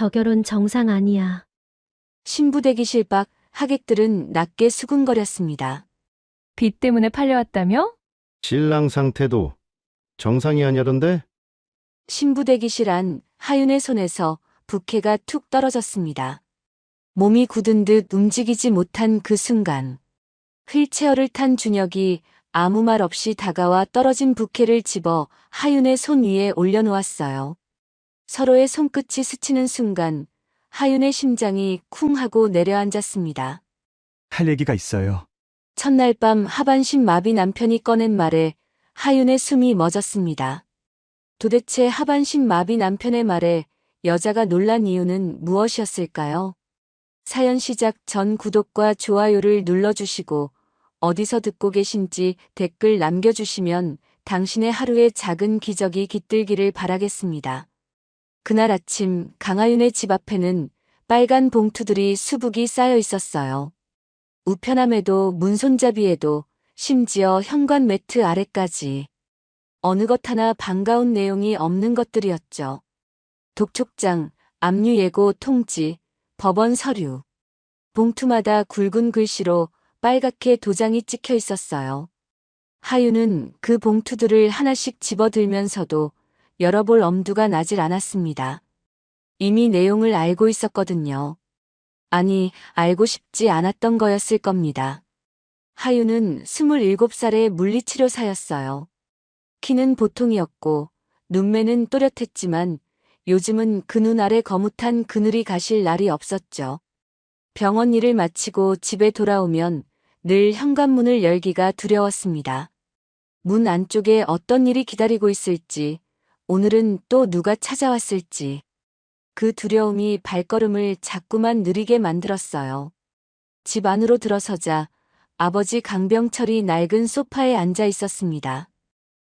저 결혼 정상 아니야. 신부 대기실 밖 하객들은 낮게 수군거렸습니다. 빚 때문에 팔려왔다며? 신랑 상태도 정상이 아니던데? 신부 대기실 안 하윤의 손에서 부케가 툭 떨어졌습니다. 몸이 굳은 듯 움직이지 못한 그 순간 휠체어를 탄 준혁이 아무 말 없이 다가와 떨어진 부케를 집어 하윤의 손 위에 올려놓았어요. 서로의 손끝이 스치는 순간 하윤의 심장이 쿵 하고 내려앉았습니다. 할 얘기가 있어요. 첫날 밤 하반신 마비 남편이 꺼낸 말에 하윤의 숨이 멎었습니다. 도대체 하반신 마비 남편의 말에 여자가 놀란 이유는 무엇이었을까요? 사연 시작 전 구독과 좋아요를 눌러주시고 어디서 듣고 계신지 댓글 남겨주시면 당신의 하루에 작은 기적이 깃들기를 바라겠습니다. 그날 아침 강하윤의 집 앞에는 빨간 봉투들이 수북이 쌓여 있었어요. 우편함에도 문손잡이에도 심지어 현관 매트 아래까지 어느 것 하나 반가운 내용이 없는 것들이었죠. 독촉장, 압류 예고 통지, 법원 서류. 봉투마다 굵은 글씨로 빨갛게 도장이 찍혀 있었어요. 하윤은 그 봉투들을 하나씩 집어들면서도 열어볼 엄두가 나질 않았습니다. 이미 내용을 알고 있었거든요. 아니, 알고 싶지 않았던 거였을 겁니다. 하윤은 27살의 물리치료사였어요. 키는 보통이었고 눈매는 또렷했지만 요즘은 그 눈 아래 거뭇한 그늘이 가실 날이 없었죠. 병원 일을 마치고 집에 돌아오면 늘 현관문을 열기가 두려웠습니다. 문 안쪽에 어떤 일이 기다리고 있을지, 오늘은 또 누가 찾아왔을지. 그 두려움이 발걸음을 자꾸만 느리게 만들었어요. 집 안으로 들어서자 아버지 강병철이 낡은 소파에 앉아 있었습니다.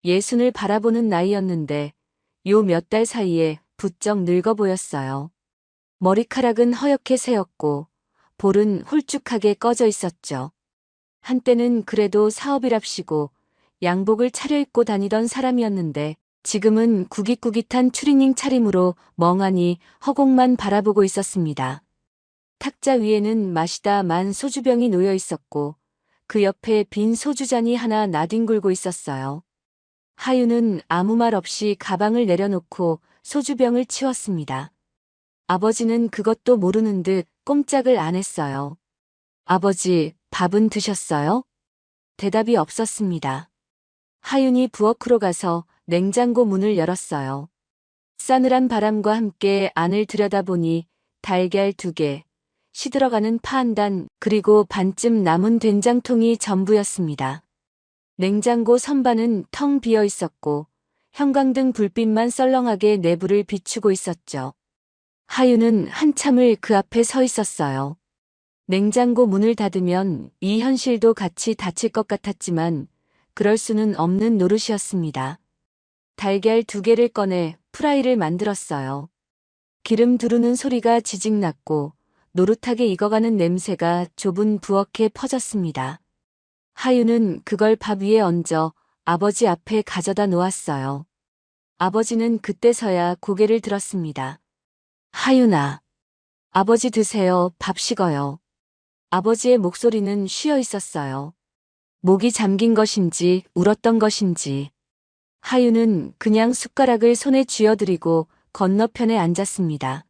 예순을 바라보는 나이였는데 요 몇 달 사이에 부쩍 늙어 보였어요. 머리카락은 허옇게 새었고 볼은 홀쭉하게 꺼져 있었죠. 한때는 그래도 사업이랍시고 양복을 차려입고 다니던 사람이었는데 지금은 구깃구깃한 추리닝 차림으로 멍하니 허공만 바라보고 있었습니다. 탁자 위에는 마시다 만 소주병이 놓여 있었고 그 옆에 빈 소주잔이 하나 나뒹굴고 있었어요. 하윤은 아무 말 없이 가방을 내려놓고 소주병을 치웠습니다. 아버지는 그것도 모르는 듯 꼼짝을 안 했어요. 아버지, 밥은 드셨어요? 대답이 없었습니다. 하윤이 부엌으로 가서 냉장고 문을 열었어요. 싸늘한 바람과 함께 안을 들여다보니 달걀 2개, 시들어가는 파 한 단, 그리고 반쯤 남은 된장통이 전부였습니다. 냉장고 선반은 텅 비어 있었고 형광등 불빛만 썰렁하게 내부를 비추고 있었죠. 하윤은 한참을 그 앞에 서 있었어요. 냉장고 문을 닫으면 이 현실도 같이 닫힐 것 같았지만 그럴 수는 없는 노릇이었습니다. 달걀 2개를 꺼내 프라이를 만들었어요. 기름 두르는 소리가 지직났고 노릇하게 익어가는 냄새가 좁은 부엌에 퍼졌습니다. 하윤은 그걸 밥 위에 얹어 아버지 앞에 가져다 놓았어요. 아버지는 그때서야 고개를 들었습니다. 하윤아, 아버지 드세요. 밥 식어요. 아버지의 목소리는 쉬어 있었어요. 목이 잠긴 것인지 울었던 것인지. 하윤은 그냥 숟가락을 손에 쥐어들이고 건너편에 앉았습니다.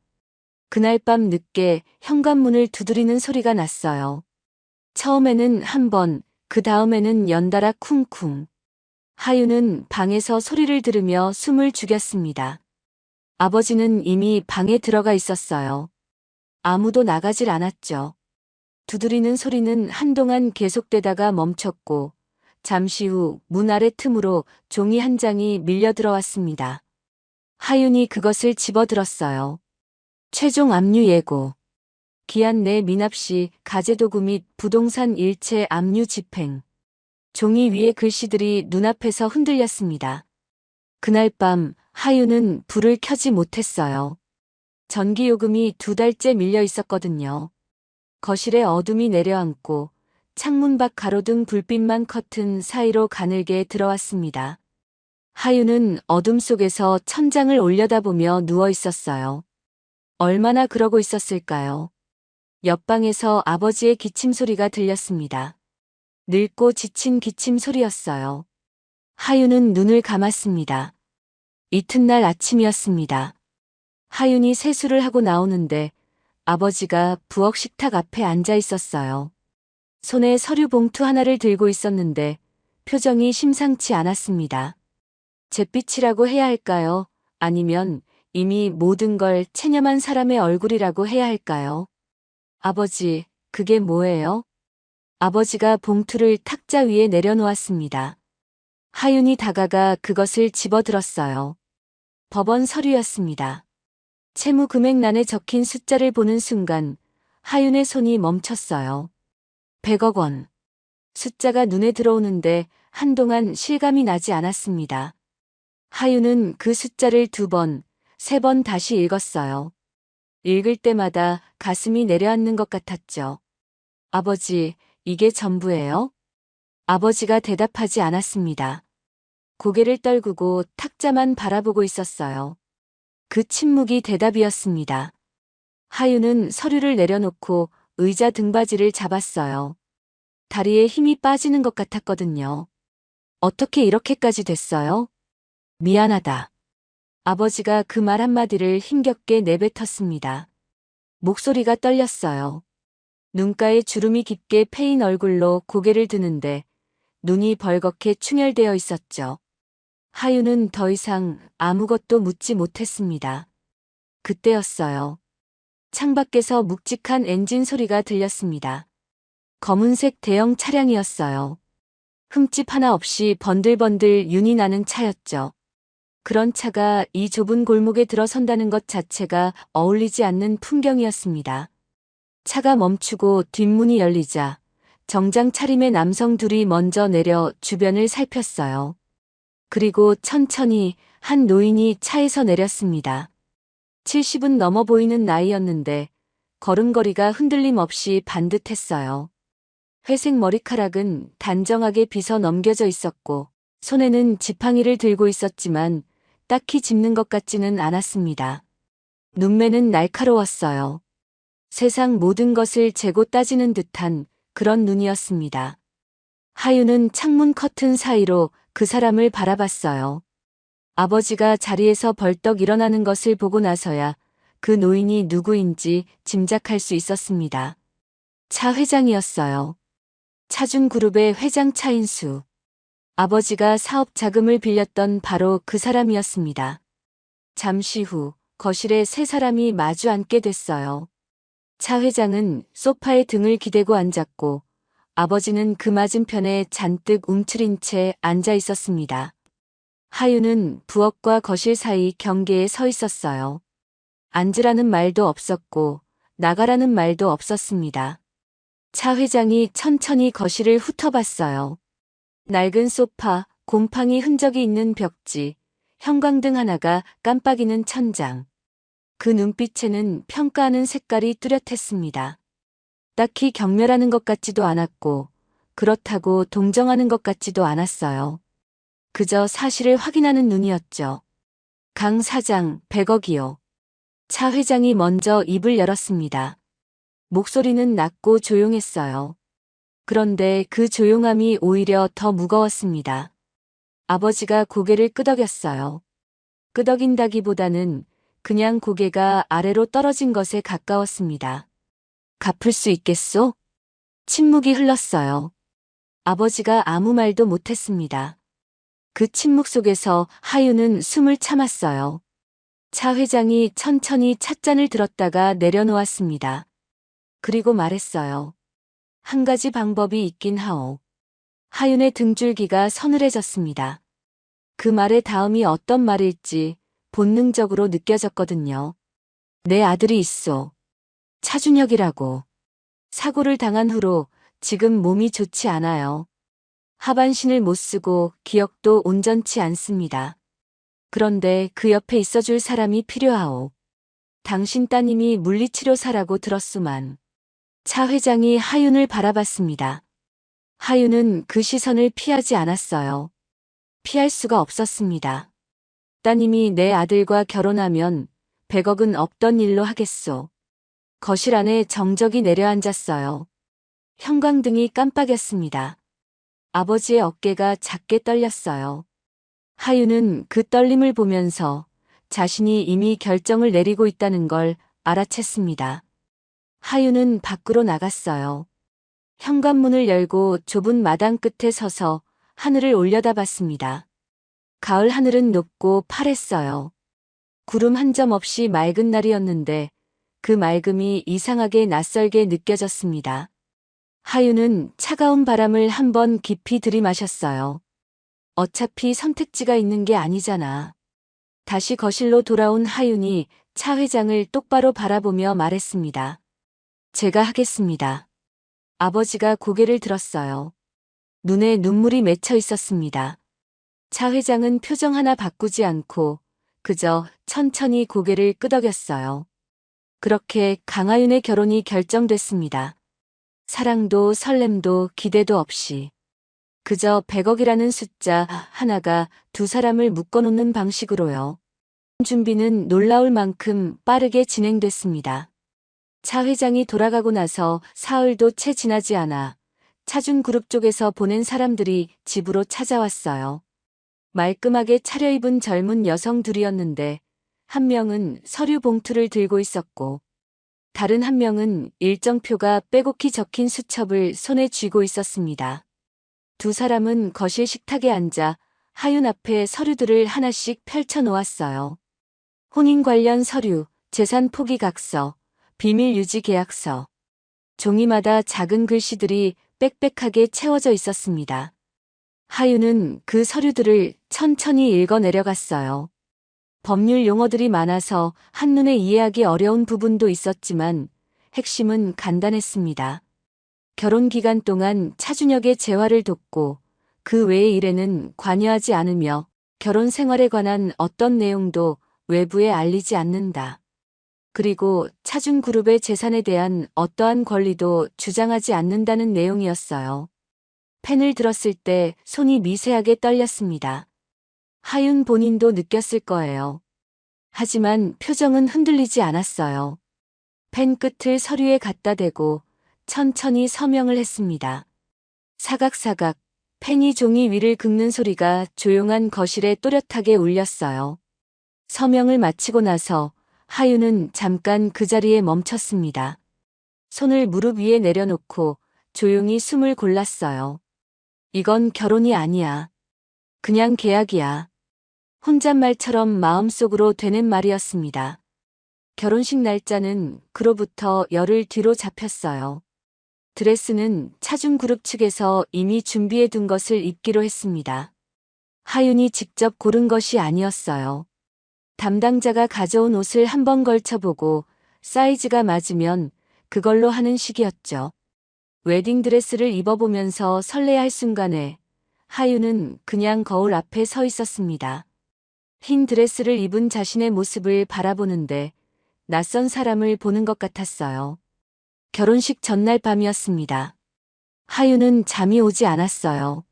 그날 밤 늦게 현관문을 두드리는 소리가 났어요. 처음에는 한 번, 그 다음에는 연달아 쿵쿵. 하윤은 방에서 소리를 들으며 숨을 죽였습니다. 아버지는 이미 방에 들어가 있었어요. 아무도 나가질 않았죠. 두드리는 소리는 한동안 계속되다가 멈췄고 잠시 후 문 아래 틈으로 종이 한 장이 밀려 들어왔습니다. 하윤이 그것을 집어들었어요. 최종 압류 예고. 기한 내 미납시 가재도구 및 부동산 일체 압류 집행. 종이 위의 글씨들이 눈앞에서 흔들렸습니다. 그날 밤 하윤은 불을 켜지 못했어요. 전기요금이 2달째 밀려 있었거든요. 거실에 어둠이 내려앉고 창문 밖 가로등 불빛만 커튼 사이로 가늘게 들어왔습니다. 하윤은 어둠 속에서 천장을 올려다보며 누워 있었어요. 얼마나 그러고 있었을까요? 옆방에서 아버지의 기침 소리가 들렸습니다. 늙고 지친 기침 소리였어요. 하윤은 눈을 감았습니다. 이튿날 아침이었습니다. 하윤이 세수를 하고 나오는데 아버지가 부엌 식탁 앞에 앉아 있었어요. 손에 서류 봉투 하나를 들고 있었는데 표정이 심상치 않았습니다. 잿빛이라고 해야 할까요? 아니면 이미 모든 걸 체념한 사람의 얼굴이라고 해야 할까요? 아버지, 그게 뭐예요? 아버지가 봉투를 탁자 위에 내려놓았습니다. 하윤이 다가가 그것을 집어들었어요. 법원 서류였습니다. 채무 금액란에 적힌 숫자를 보는 순간 하윤의 손이 멈췄어요. 100억 원. 숫자가 눈에 들어오는데 한동안 실감이 나지 않았습니다. 하윤은 그 숫자를 2번, 3번 다시 읽었어요. 읽을 때마다 가슴이 내려앉는 것 같았죠. 아버지, 이게 전부예요? 아버지가 대답하지 않았습니다. 고개를 떨구고 탁자만 바라보고 있었어요. 그 침묵이 대답이었습니다. 하윤은 서류를 내려놓고 의자 등받이를 잡았어요. 다리에 힘이 빠지는 것 같았거든요. 어떻게 이렇게까지 됐어요? 미안하다. 아버지가 그 말 한마디를 힘겹게 내뱉었습니다. 목소리가 떨렸어요. 눈가에 주름이 깊게 패인 얼굴로 고개를 드는데 눈이 벌겋게 충혈되어 있었죠. 하윤은 더 이상 아무것도 묻지 못했습니다. 그때였어요. 창밖에서 묵직한 엔진 소리가 들렸습니다. 검은색 대형 차량이었어요. 흠집 하나 없이 번들번들 윤이 나는 차였죠. 그런 차가 이 좁은 골목에 들어선다는 것 자체가 어울리지 않는 풍경이었습니다. 차가 멈추고 뒷문이 열리자 정장 차림의 남성 둘이 먼저 내려 주변을 살폈어요. 그리고 천천히 한 노인이 차에서 내렸습니다. 70은 넘어 보이는 나이였는데 걸음걸이가 흔들림 없이 반듯했어요. 회색 머리카락은 단정하게 빗어 넘겨져 있었고 손에는 지팡이를 들고 있었지만 딱히 짚는 것 같지는 않았습니다. 눈매는 날카로웠어요. 세상 모든 것을 재고 따지는 듯한 그런 눈이었습니다. 하윤은 창문 커튼 사이로 그 사람을 바라봤어요. 아버지가 자리에서 벌떡 일어나는 것을 보고 나서야 그 노인이 누구인지 짐작할 수 있었습니다. 차 회장이었어요. 차준그룹의 회장 차인수. 아버지가 사업 자금을 빌렸던 바로 그 사람이었습니다. 잠시 후 거실에 세 사람이 마주 앉게 됐어요. 차 회장은 소파에 등을 기대고 앉았고 아버지는 그 맞은편에 잔뜩 움츠린 채 앉아 있었습니다. 하윤은 부엌과 거실 사이 경계에 서 있었어요. 앉으라는 말도 없었고 나가라는 말도 없었습니다. 차 회장이 천천히 거실을 훑어봤어요. 낡은 소파, 곰팡이 흔적이 있는 벽지, 형광등 하나가 깜빡이는 천장. 그 눈빛에는 평가하는 색깔이 뚜렷했습니다. 딱히 경멸하는 것 같지도 않았고 그렇다고 동정하는 것 같지도 않았어요. 그저 사실을 확인하는 눈이었죠. 강 사장 100억이요. 차 회장이 먼저 입을 열었습니다. 목소리는 낮고 조용했어요. 그런데 그 조용함이 오히려 더 무거웠습니다. 아버지가 고개를 끄덕였어요. 끄덕인다기보다는 그냥 고개가 아래로 떨어진 것에 가까웠습니다. 갚을 수 있겠소? 침묵이 흘렀어요. 아버지가 아무 말도 못했습니다. 그 침묵 속에서 하윤은 숨을 참았어요. 차 회장이 천천히 찻잔을 들었다가 내려놓았습니다. 그리고 말했어요. 한 가지 방법이 있긴 하오. 하윤의 등줄기가 서늘해졌습니다. 그 말의 다음이 어떤 말일지 본능적으로 느껴졌거든요. 내 아들이 있소. 차준혁이라고. 사고를 당한 후로 지금 몸이 좋지 않아요. 하반신을 못 쓰고 기억도 온전치 않습니다. 그런데 그 옆에 있어줄 사람이 필요하오. 당신 따님이 물리치료사라고 들었수만. 차 회장이 하윤을 바라봤습니다. 하윤은 그 시선을 피하지 않았어요. 피할 수가 없었습니다. 따님이 내 아들과 결혼하면 100억은 없던 일로 하겠소. 거실 안에 정적이 내려앉았어요. 형광등이 깜빡였습니다. 아버지의 어깨가 작게 떨렸어요. 하윤은 그 떨림을 보면서 자신이 이미 결정을 내리고 있다는 걸 알아챘습니다. 하윤은 밖으로 나갔어요. 현관문을 열고 좁은 마당 끝에 서서 하늘을 올려다봤습니다. 가을 하늘은 높고 파랬어요. 구름 한 점 없이 맑은 날이었는데 그 맑음이 이상하게 낯설게 느껴졌습니다. 하윤은 차가운 바람을 한번 깊이 들이마셨어요. 어차피 선택지가 있는 게 아니잖아. 다시 거실로 돌아온 하윤이 차 회장을 똑바로 바라보며 말했습니다. 제가 하겠습니다. 아버지가 고개를 들었어요. 눈에 눈물이 맺혀 있었습니다. 차 회장은 표정 하나 바꾸지 않고 그저 천천히 고개를 끄덕였어요. 그렇게 강하윤의 결혼이 결정됐습니다. 사랑도 설렘도 기대도 없이. 그저 100억이라는 숫자 하나가 두 사람을 묶어놓는 방식으로요. 준비는 놀라울 만큼 빠르게 진행됐습니다. 차 회장이 돌아가고 나서 사흘도 채 지나지 않아 차준그룹 쪽에서 보낸 사람들이 집으로 찾아왔어요. 말끔하게 차려입은 젊은 여성 둘이었는데 한 명은 서류 봉투를 들고 있었고 다른 한 명은 일정표가 빼곡히 적힌 수첩을 손에 쥐고 있었습니다. 두 사람은 거실 식탁에 앉아 하윤 앞에 서류들을 하나씩 펼쳐 놓았어요. 혼인 관련 서류, 재산 포기 각서, 비밀 유지 계약서. 종이마다 작은 글씨들이 빽빽하게 채워져 있었습니다. 하윤은 그 서류들을 천천히 읽어 내려갔어요. 법률 용어들이 많아서 한눈에 이해하기 어려운 부분도 있었지만 핵심은 간단했습니다. 결혼 기간 동안 차준혁의 재활을 돕고 그 외의 일에는 관여하지 않으며 결혼 생활에 관한 어떤 내용도 외부에 알리지 않는다. 그리고 차준그룹의 재산에 대한 어떠한 권리도 주장하지 않는다는 내용이었어요. 펜을 들었을 때 손이 미세하게 떨렸습니다. 하윤 본인도 느꼈을 거예요. 하지만 표정은 흔들리지 않았어요. 펜 끝을 서류에 갖다 대고 천천히 서명을 했습니다. 사각사각 펜이 종이 위를 긁는 소리가 조용한 거실에 또렷하게 울렸어요. 서명을 마치고 나서 하윤은 잠깐 그 자리에 멈췄습니다. 손을 무릎 위에 내려놓고 조용히 숨을 골랐어요. 이건 결혼이 아니야. 그냥 계약이야. 혼잣말처럼 마음속으로 되는 말이었습니다. 결혼식 날짜는 그로부터 열흘 뒤로 잡혔어요. 드레스는 차준그룹 측에서 이미 준비해 둔 것을 입기로 했습니다. 하윤이 직접 고른 것이 아니었어요. 담당자가 가져온 옷을 한번 걸쳐보고 사이즈가 맞으면 그걸로 하는 식이었죠. 웨딩드레스를 입어보면서 설레야 할 순간에 하윤은 그냥 거울 앞에 서 있었습니다. 흰 드레스를 입은 자신의 모습을 바라보는데 낯선 사람을 보는 것 같았어요. 결혼식 전날 밤이었습니다. 하윤은 잠이 오지 않았어요.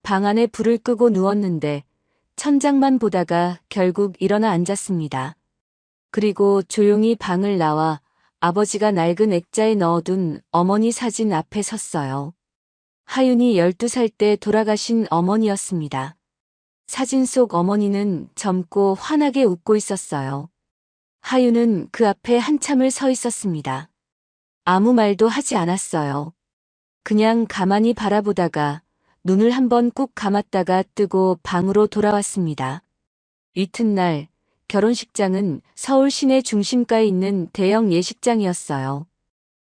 방 안에 불을 끄고 누웠는데 천장만 보다가 결국 일어나 앉았습니다. 그리고 조용히 방을 나와 아버지가 낡은 액자에 넣어둔 어머니 사진 앞에 섰어요. 하윤이 12살 때 돌아가신 어머니였습니다. 사진 속 어머니는 젊고 환하게 웃고 있었어요. 하윤은 그 앞에 한참을 서 있었습니다. 아무 말도 하지 않았어요. 그냥 가만히 바라보다가 눈을 한번 꾹 감았다가 뜨고 방으로 돌아왔습니다. 이튿날 결혼식장은 서울 시내 중심가에 있는 대형 예식장이었어요.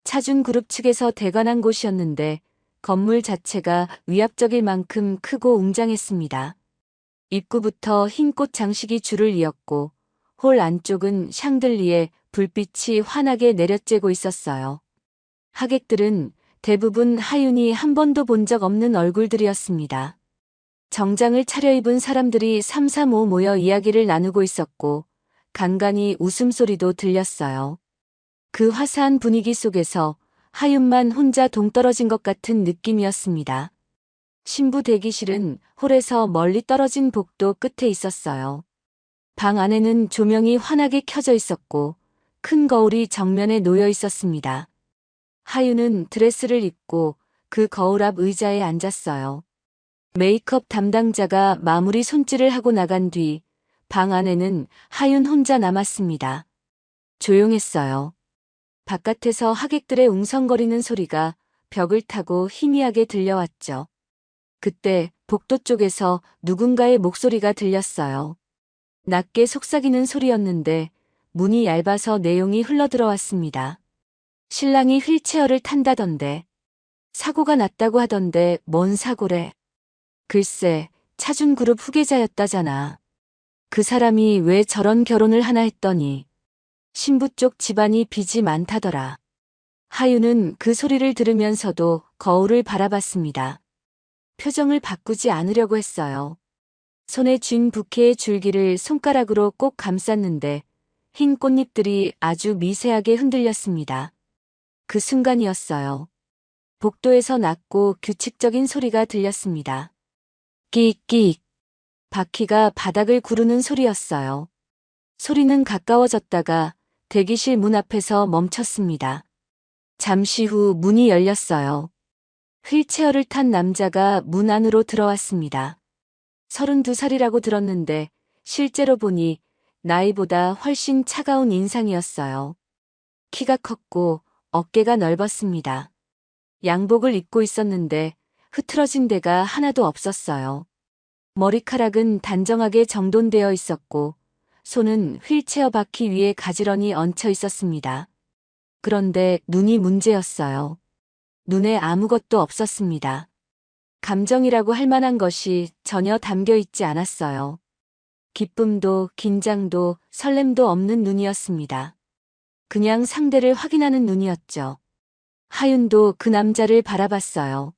차준그룹 측에서 대관한 곳이었는데 건물 자체가 위압적일 만큼 크고 웅장했습니다. 입구부터 흰 꽃 장식이 줄을 이었고 홀 안쪽은 샹들리에 불빛이 환하게 내려쬐고 있었어요. 하객들은 대부분 하윤이 한 번도 본 적 없는 얼굴들이었습니다. 정장을 차려입은 사람들이 삼삼오오 모여 이야기를 나누고 있었고 간간히 웃음소리도 들렸어요. 그 화사한 분위기 속에서 하윤만 혼자 동떨어진 것 같은 느낌이었습니다. 신부 대기실은 홀에서 멀리 떨어진 복도 끝에 있었어요. 방 안에는 조명이 환하게 켜져 있었고 큰 거울이 정면에 놓여 있었습니다. 하윤은 드레스를 입고 그 거울 앞 의자에 앉았어요. 메이크업 담당자가 마무리 손질을 하고 나간 뒤 방 안에는 하윤 혼자 남았습니다. 조용했어요. 바깥에서 하객들의 웅성거리는 소리가 벽을 타고 희미하게 들려왔죠. 그때 복도 쪽에서 누군가의 목소리가 들렸어요. 낮게 속삭이는 소리였는데 문이 얇아서 내용이 흘러들어왔습니다. 신랑이 휠체어를 탄다던데. 사고가 났다고 하던데 뭔 사고래. 글쎄, 차준그룹 후계자였다잖아. 그 사람이 왜 저런 결혼을 하나 했더니 신부 쪽 집안이 빚이 많다더라. 하윤은 그 소리를 들으면서도 거울을 바라봤습니다. 표정을 바꾸지 않으려고 했어요. 손에 쥔 부케의 줄기를 손가락으로 꼭 감쌌는데 흰 꽃잎들이 아주 미세하게 흔들렸습니다. 그 순간이었어요. 복도에서 낮고 규칙적인 소리가 들렸습니다. 끼익끼익. 바퀴가 바닥을 구르는 소리였어요. 소리는 가까워졌다가 대기실 문 앞에서 멈췄습니다. 잠시 후 문이 열렸어요. 휠체어를 탄 남자가 문 안으로 들어왔습니다. 32살이라고 들었는데 실제로 보니 나이보다 훨씬 차가운 인상이었어요. 키가 컸고 어깨가 넓었습니다. 양복을 입고 있었는데 흐트러진 데가 하나도 없었어요. 머리카락은 단정하게 정돈되어 있었고 손은 휠체어 바퀴 위에 가지런히 얹혀 있었습니다. 그런데 눈이 문제였어요. 눈에 아무것도 없었습니다. 감정이라고 할 만한 것이 전혀 담겨 있지 않았어요. 기쁨도 긴장도 설렘도 없는 눈이었습니다. 그냥 상대를 확인하는 눈이었죠. 하윤도 그 남자를 바라봤어요.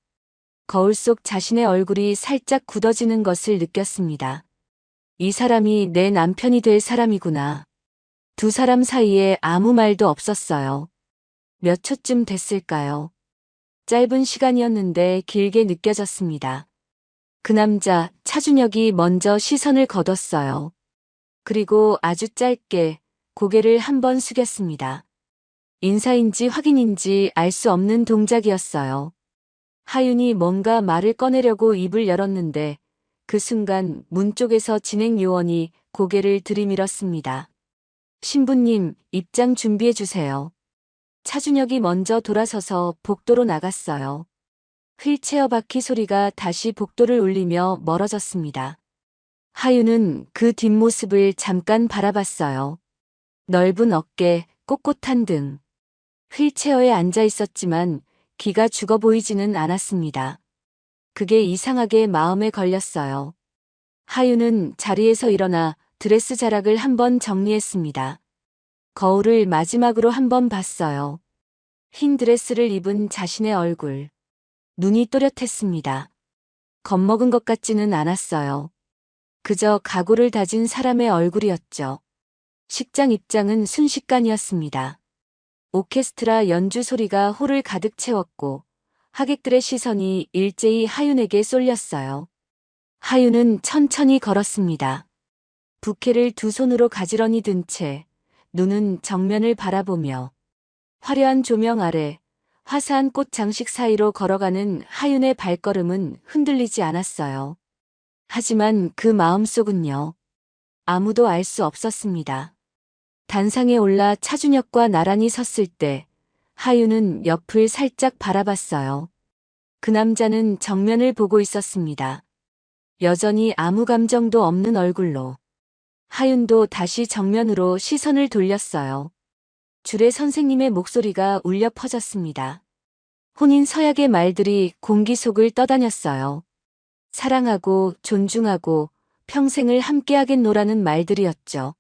거울 속 자신의 얼굴이 살짝 굳어지는 것을 느꼈습니다. 이 사람이 내 남편이 될 사람이구나. 두 사람 사이에 아무 말도 없었어요. 몇 초쯤 됐을까요? 짧은 시간이었는데 길게 느껴졌습니다. 그 남자, 차준혁이 먼저 시선을 거뒀어요. 그리고 아주 짧게 고개를 한번 숙였습니다. 인사인지 확인인지 알 수 없는 동작이었어요. 하윤이 뭔가 말을 꺼내려고 입을 열었는데 그 순간 문 쪽에서 진행 요원이 고개를 들이밀었습니다. 신부님, 입장 준비해 주세요. 차준혁이 먼저 돌아서서 복도로 나갔어요. 휠체어 바퀴 소리가 다시 복도를 울리며 멀어졌습니다. 하윤은 그 뒷모습을 잠깐 바라봤어요. 넓은 어깨, 꼿꼿한 등. 휠체어에 앉아 있었지만 기가 죽어 보이지는 않았습니다. 그게 이상하게 마음에 걸렸어요. 하윤은 자리에서 일어나 드레스 자락을 한번 정리했습니다. 거울을 마지막으로 한번 봤어요. 흰 드레스를 입은 자신의 얼굴. 눈이 또렷했습니다. 겁먹은 것 같지는 않았어요. 그저 각오를 다진 사람의 얼굴이었죠. 식장 입장은 순식간이었습니다. 오케스트라 연주 소리가 홀을 가득 채웠고 하객들의 시선이 일제히 하윤에게 쏠렸어요. 하윤은 천천히 걸었습니다. 부케를 두 손으로 가지런히 든 채 눈은 정면을 바라보며 화려한 조명 아래 화사한 꽃 장식 사이로 걸어가는 하윤의 발걸음은 흔들리지 않았어요. 하지만 그 마음속은요. 아무도 알 수 없었습니다. 단상에 올라 차준혁과 나란히 섰을 때 하윤은 옆을 살짝 바라봤어요. 그 남자는 정면을 보고 있었습니다. 여전히 아무 감정도 없는 얼굴로. 하윤도 다시 정면으로 시선을 돌렸어요. 주례 선생님의 목소리가 울려 퍼졌습니다. 혼인 서약의 말들이 공기 속을 떠다녔어요. 사랑하고 존중하고 평생을 함께하겠노라는 말들이었죠.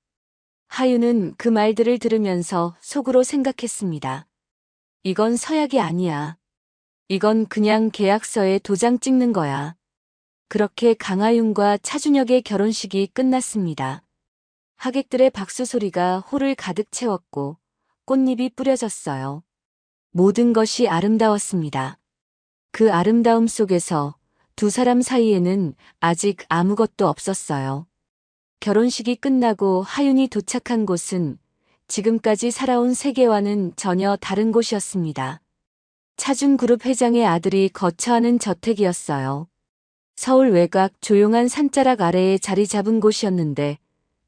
하윤은 그 말들을 들으면서 속으로 생각했습니다. 이건 서약이 아니야. 이건 그냥 계약서에 도장 찍는 거야. 그렇게 강하윤과 차준혁의 결혼식이 끝났습니다. 하객들의 박수 소리가 홀을 가득 채웠고 꽃잎이 뿌려졌어요. 모든 것이 아름다웠습니다. 그 아름다움 속에서 두 사람 사이에는 아직 아무것도 없었어요. 결혼식이 끝나고 하윤이 도착한 곳은 지금까지 살아온 세계와는 전혀 다른 곳이었습니다. 차준그룹 회장의 아들이 거처하는 저택이었어요. 서울 외곽 조용한 산자락 아래에 자리 잡은 곳이었는데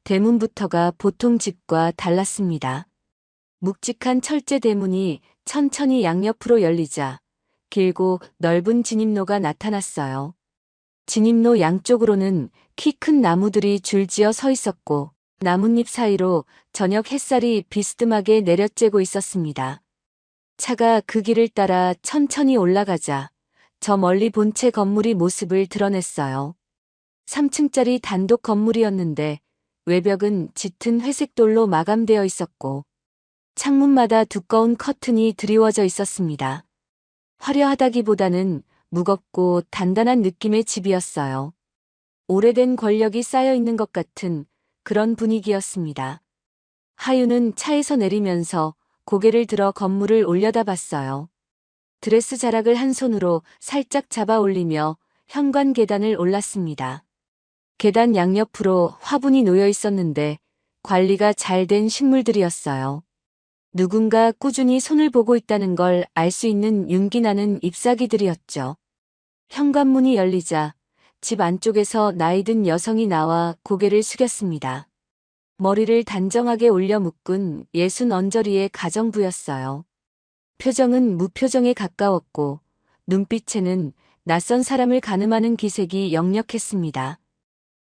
대문부터가 보통 집과 달랐습니다. 묵직한 철제 대문이 천천히 양옆으로 열리자 길고 넓은 진입로가 나타났어요. 진입로 양쪽으로는 키 큰 나무들이 줄지어 서 있었고 나뭇잎 사이로 저녁 햇살이 비스듬하게 내려쬐고 있었습니다. 차가 그 길을 따라 천천히 올라가자 저 멀리 본체 건물이 모습을 드러냈어요. 3층짜리 단독 건물이었는데 외벽은 짙은 회색 돌로 마감되어 있었고 창문마다 두꺼운 커튼이 드리워져 있었습니다. 화려하다기보다는 무겁고 단단한 느낌의 집이었어요. 오래된 권력이 쌓여 있는 것 같은 그런 분위기였습니다. 하윤은 차에서 내리면서 고개를 들어 건물을 올려다봤어요. 드레스 자락을 한 손으로 살짝 잡아 올리며 현관 계단을 올랐습니다. 계단 양옆으로 화분이 놓여 있었는데 관리가 잘 된 식물들이었어요. 누군가 꾸준히 손을 보고 있다는 걸 알 수 있는 윤기나는 잎사귀들이었죠. 현관문이 열리자 집 안쪽에서 나이든 여성이 나와 고개를 숙였습니다. 머리를 단정하게 올려 묶은 예순 언저리의 가정부였어요. 표정은 무표정에 가까웠고 눈빛에는 낯선 사람을 가늠하는 기색이 역력했습니다.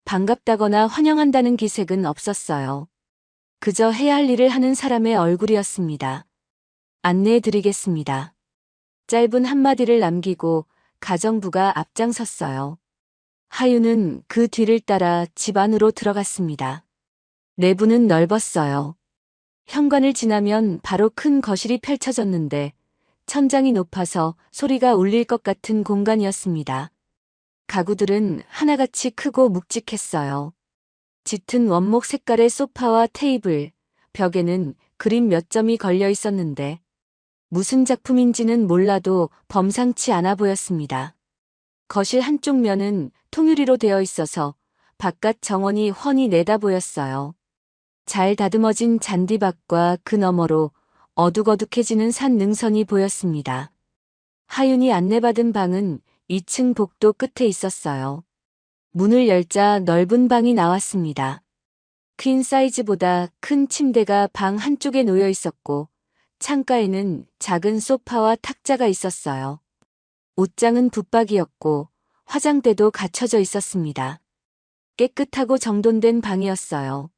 반갑다거나 환영한다는 기색은 없었어요. 그저 해야 할 일을 하는 사람의 얼굴이었습니다. 안내해드리겠습니다. 짧은 한마디를 남기고 가정부가 앞장섰어요. 하윤은 그 뒤를 따라 집 안으로 들어갔습니다. 내부는 넓었어요. 현관을 지나면 바로 큰 거실이 펼쳐졌는데 천장이 높아서 소리가 울릴 것 같은 공간이었습니다. 가구들은 하나같이 크고 묵직했어요. 짙은 원목 색깔의 소파와 테이블, 벽에는 그림 몇 점이 걸려 있었는데 무슨 작품인지는 몰라도 범상치 않아 보였습니다. 거실 한쪽 면은 통유리로 되어 있어서 바깥 정원이 훤히 내다 보였어요. 잘 다듬어진 잔디밭과 그 너머로 어둑어둑해지는 산 능선이 보였습니다. 하윤이 안내받은 방은 2층 복도 끝에 있었어요. 문을 열자 넓은 방이 나왔습니다. 퀸 사이즈보다 큰 침대가 방 한쪽에 놓여 있었고 창가에는 작은 소파와 탁자가 있었어요. 옷장은 붙박이였고 화장대도 갖춰져 있었습니다. 깨끗하고 정돈된 방이었어요.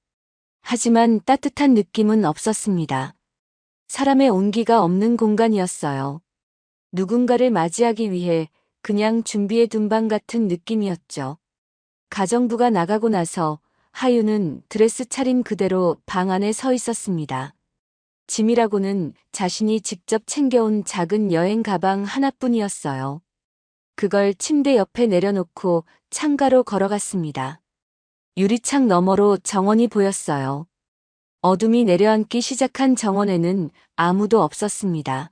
하지만 따뜻한 느낌은 없었습니다. 사람의 온기가 없는 공간이었어요. 누군가를 맞이하기 위해 그냥 준비해 둔 방 같은 느낌이었죠. 가정부가 나가고 나서 하윤은 드레스 차림 그대로 방 안에 서 있었습니다. 짐이라고는 자신이 직접 챙겨온 작은 여행 가방 하나뿐이었어요. 그걸 침대 옆에 내려놓고 창가로 걸어갔습니다. 유리창 너머로 정원이 보였어요. 어둠이 내려앉기 시작한 정원에는 아무도 없었습니다.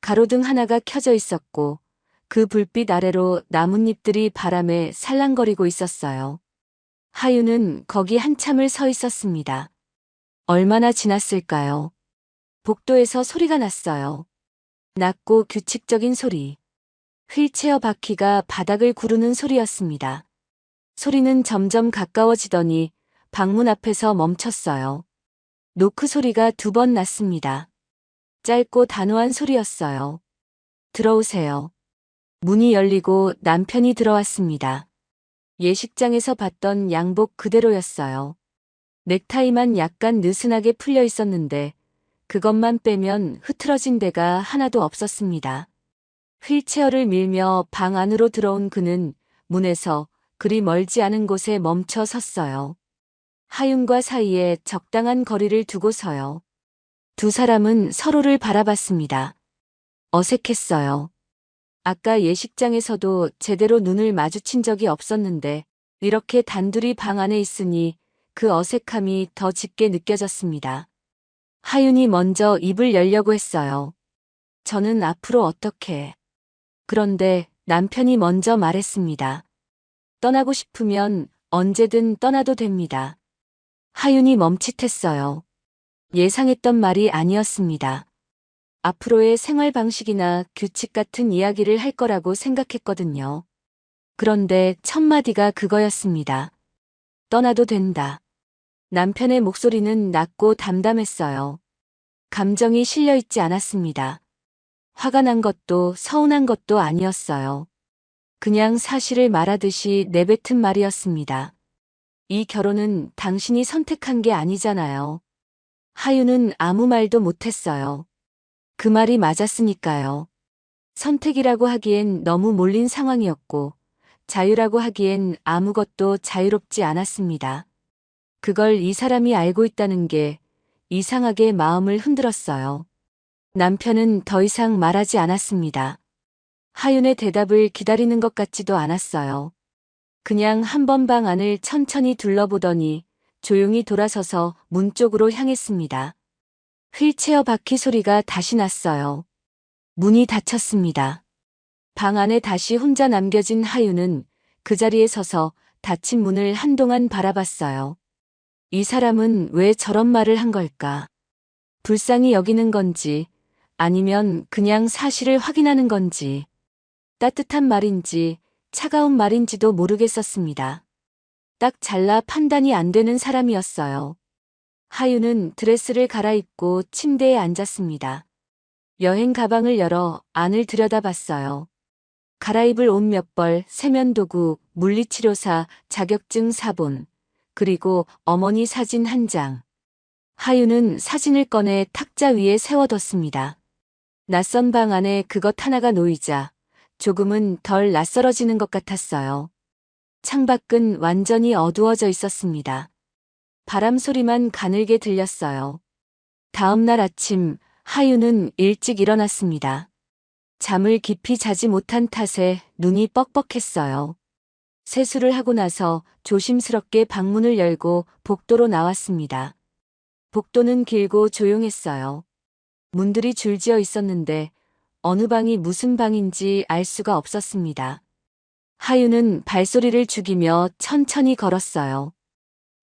가로등 하나가 켜져 있었고 그 불빛 아래로 나뭇잎들이 바람에 살랑거리고 있었어요. 하윤은 거기 한참을 서 있었습니다. 얼마나 지났을까요? 복도에서 소리가 났어요. 낮고 규칙적인 소리. 휠체어 바퀴가 바닥을 구르는 소리였습니다. 소리는 점점 가까워지더니 방문 앞에서 멈췄어요. 노크 소리가 2번 났습니다. 짧고 단호한 소리였어요. 들어오세요. 문이 열리고 남편이 들어왔습니다. 예식장에서 봤던 양복 그대로였어요. 넥타이만 약간 느슨하게 풀려 있었는데 그것만 빼면 흐트러진 데가 하나도 없었습니다. 휠체어를 밀며 방 안으로 들어온 그는 문에서 그리 멀지 않은 곳에 멈춰 섰어요. 하윤과 사이에 적당한 거리를 두고서요. 두 사람은 서로를 바라봤습니다. 어색했어요. 아까 예식장에서도 제대로 눈을 마주친 적이 없었는데 이렇게 단둘이 방 안에 있으니 그 어색함이 더 짙게 느껴졌습니다. 하윤이 먼저 입을 열려고 했어요. 저는 앞으로 어떻게. 그런데 남편이 먼저 말했습니다. 떠나고 싶으면 언제든 떠나도 됩니다. 하윤이 멈칫했어요. 예상했던 말이 아니었습니다. 앞으로의 생활 방식이나 규칙 같은 이야기를 할 거라고 생각했거든요. 그런데 첫 마디가 그거였습니다. 떠나도 된다. 남편의 목소리는 낮고 담담했어요. 감정이 실려 있지 않았습니다. 화가 난 것도 서운한 것도 아니었어요. 그냥 사실을 말하듯이 내뱉은 말이었습니다. 이 결혼은 당신이 선택한 게 아니잖아요. 하윤은 아무 말도 못했어요. 그 말이 맞았으니까요. 선택이라고 하기엔 너무 몰린 상황이었고, 자유라고 하기엔 아무것도 자유롭지 않았습니다. 그걸 이 사람이 알고 있다는 게 이상하게 마음을 흔들었어요. 남편은 더 이상 말하지 않았습니다. 하윤의 대답을 기다리는 것 같지도 않았어요. 그냥 한 번 방 안을 천천히 둘러보더니 조용히 돌아서서 문 쪽으로 향했습니다. 휠체어 바퀴 소리가 다시 났어요. 문이 닫혔습니다. 방 안에 다시 혼자 남겨진 하윤은 그 자리에 서서 닫힌 문을 한동안 바라봤어요. 이 사람은 왜 저런 말을 한 걸까? 불쌍히 여기는 건지, 아니면 그냥 사실을 확인하는 건지, 따뜻한 말인지 차가운 말인지도 모르겠었습니다. 딱 잘라 판단이 안 되는 사람이었어요. 하윤은 드레스를 갈아입고 침대에 앉았습니다. 여행 가방을 열어 안을 들여다봤어요. 갈아입을 옷 몇 벌, 세면도구, 물리치료사, 자격증 사본, 그리고 어머니 사진 한 장. 하윤은 사진을 꺼내 탁자 위에 세워뒀습니다. 낯선 방 안에 그것 하나가 놓이자 조금은 덜 낯설어지는 것 같았어요. 창밖은 완전히 어두워져 있었습니다. 바람 소리만 가늘게 들렸어요. 다음 날 아침, 하윤은 일찍 일어났습니다. 잠을 깊이 자지 못한 탓에 눈이 뻑뻑했어요. 세수를 하고 나서 조심스럽게 방문을 열고 복도로 나왔습니다. 복도는 길고 조용했어요. 문들이 줄지어 있었는데 어느 방이 무슨 방인지 알 수가 없었습니다. 하윤은 발소리를 죽이며 천천히 걸었어요.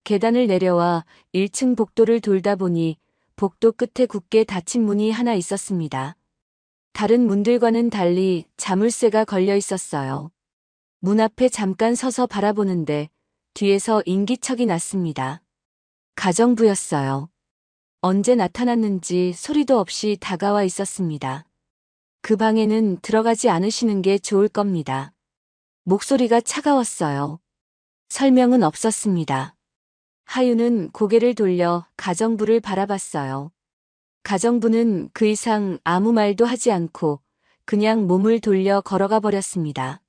계단을 내려와 1층 복도를 돌다 보니 복도 끝에 굳게 닫힌 문이 하나 있었습니다. 다른 문들과는 달리 자물쇠가 걸려 있었어요. 문 앞에 잠깐 서서 바라보는데 뒤에서 인기척이 났습니다. 가정부였어요. 언제 나타났는지 소리도 없이 다가와 있었습니다. 그 방에는 들어가지 않으시는 게 좋을 겁니다. 목소리가 차가웠어요. 설명은 없었습니다. 하윤은 고개를 돌려 가정부를 바라봤어요. 가정부는 그 이상 아무 말도 하지 않고 그냥 몸을 돌려 걸어가 버렸습니다.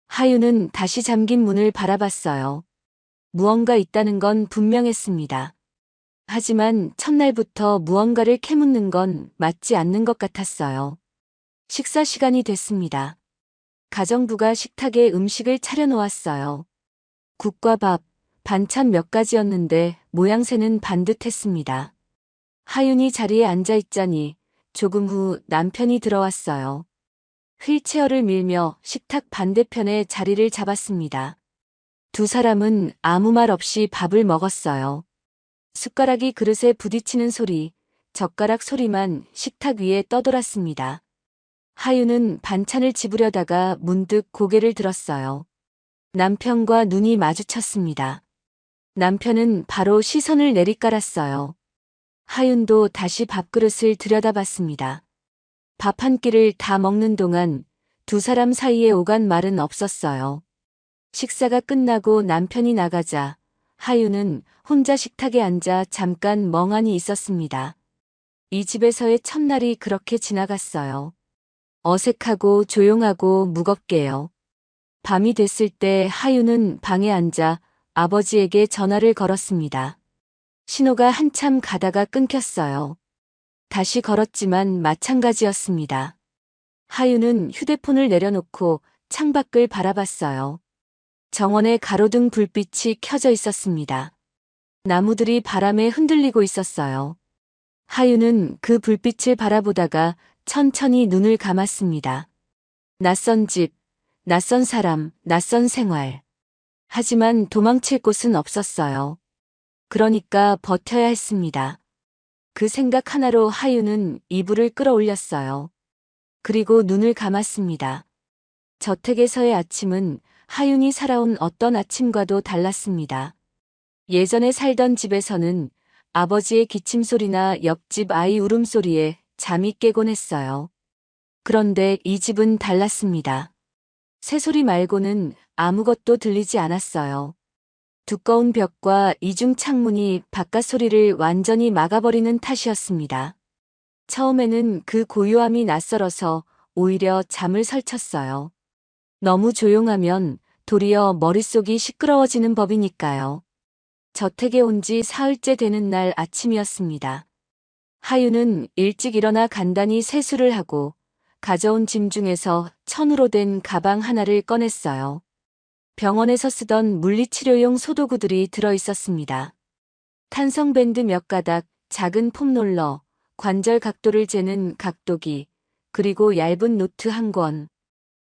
하윤은 다시 잠긴 문을 바라봤어요. 무언가 있다는 건 분명했습니다. 하지만 첫날부터 무언가를 캐묻는 건 맞지 않는 것 같았어요. 식사 시간이 됐습니다. 가정부가 식탁에 음식을 차려놓았어요. 국과 밥, 반찬 몇 가지였는데 모양새는 반듯했습니다. 하윤이 자리에 앉아 있자니 조금 후 남편이 들어왔어요. 휠체어를 밀며 식탁 반대편에 자리를 잡았습니다. 두 사람은 아무 말 없이 밥을 먹었어요. 숟가락이 그릇에 부딪히는 소리, 젓가락 소리만 식탁 위에 떠돌았습니다. 하윤은 반찬을 집으려다가 문득 고개를 들었어요. 남편과 눈이 마주쳤습니다. 남편은 바로 시선을 내리깔았어요. 하윤도 다시 밥그릇을 들여다봤습니다. 밥 한 끼를 다 먹는 동안 두 사람 사이에 오간 말은 없었어요. 식사가 끝나고 남편이 나가자 하윤은 혼자 식탁에 앉아 잠깐 멍하니 있었습니다. 이 집에서의 첫날이 그렇게 지나갔어요. 어색하고 조용하고 무겁게요. 밤이 됐을 때 하윤은 방에 앉아 아버지에게 전화를 걸었습니다. 신호가 한참 가다가 끊겼어요. 다시 걸었지만 마찬가지였습니다. 하윤은 휴대폰을 내려놓고 창밖을 바라봤어요. 정원에 가로등 불빛이 켜져 있었습니다. 나무들이 바람에 흔들리고 있었어요. 하윤은 그 불빛을 바라보다가 천천히 눈을 감았습니다. 낯선 집, 낯선 사람, 낯선 생활. 하지만 도망칠 곳은 없었어요. 그러니까 버텨야 했습니다. 그 생각 하나로 하윤은 이불을 끌어올렸어요. 그리고 눈을 감았습니다. 저택에서의 아침은 하윤이 살아온 어떤 아침과도 달랐습니다. 예전에 살던 집에서는 아버지의 기침소리나 옆집 아이 울음소리에 잠이 깨곤 했어요. 그런데 이 집은 달랐습니다. 새소리 말고는 아무것도 들리지 않았어요. 두꺼운 벽과 이중 창문이 바깥 소리를 완전히 막아버리는 탓이었습니다. 처음에는 그 고요함이 낯설어서 오히려 잠을 설쳤어요. 너무 조용하면 도리어 머릿속이 시끄러워지는 법이니까요. 저택에 온 지 사흘째 되는 날 아침이었습니다. 하윤은 일찍 일어나 간단히 세수를 하고 가져온 짐 중에서 천으로 된 가방 하나를 꺼냈어요. 병원에서 쓰던 물리치료용 소도구들이 들어있었습니다. 탄성밴드 몇 가닥, 작은 폼롤러, 관절 각도를 재는 각도기, 그리고 얇은 노트 한 권.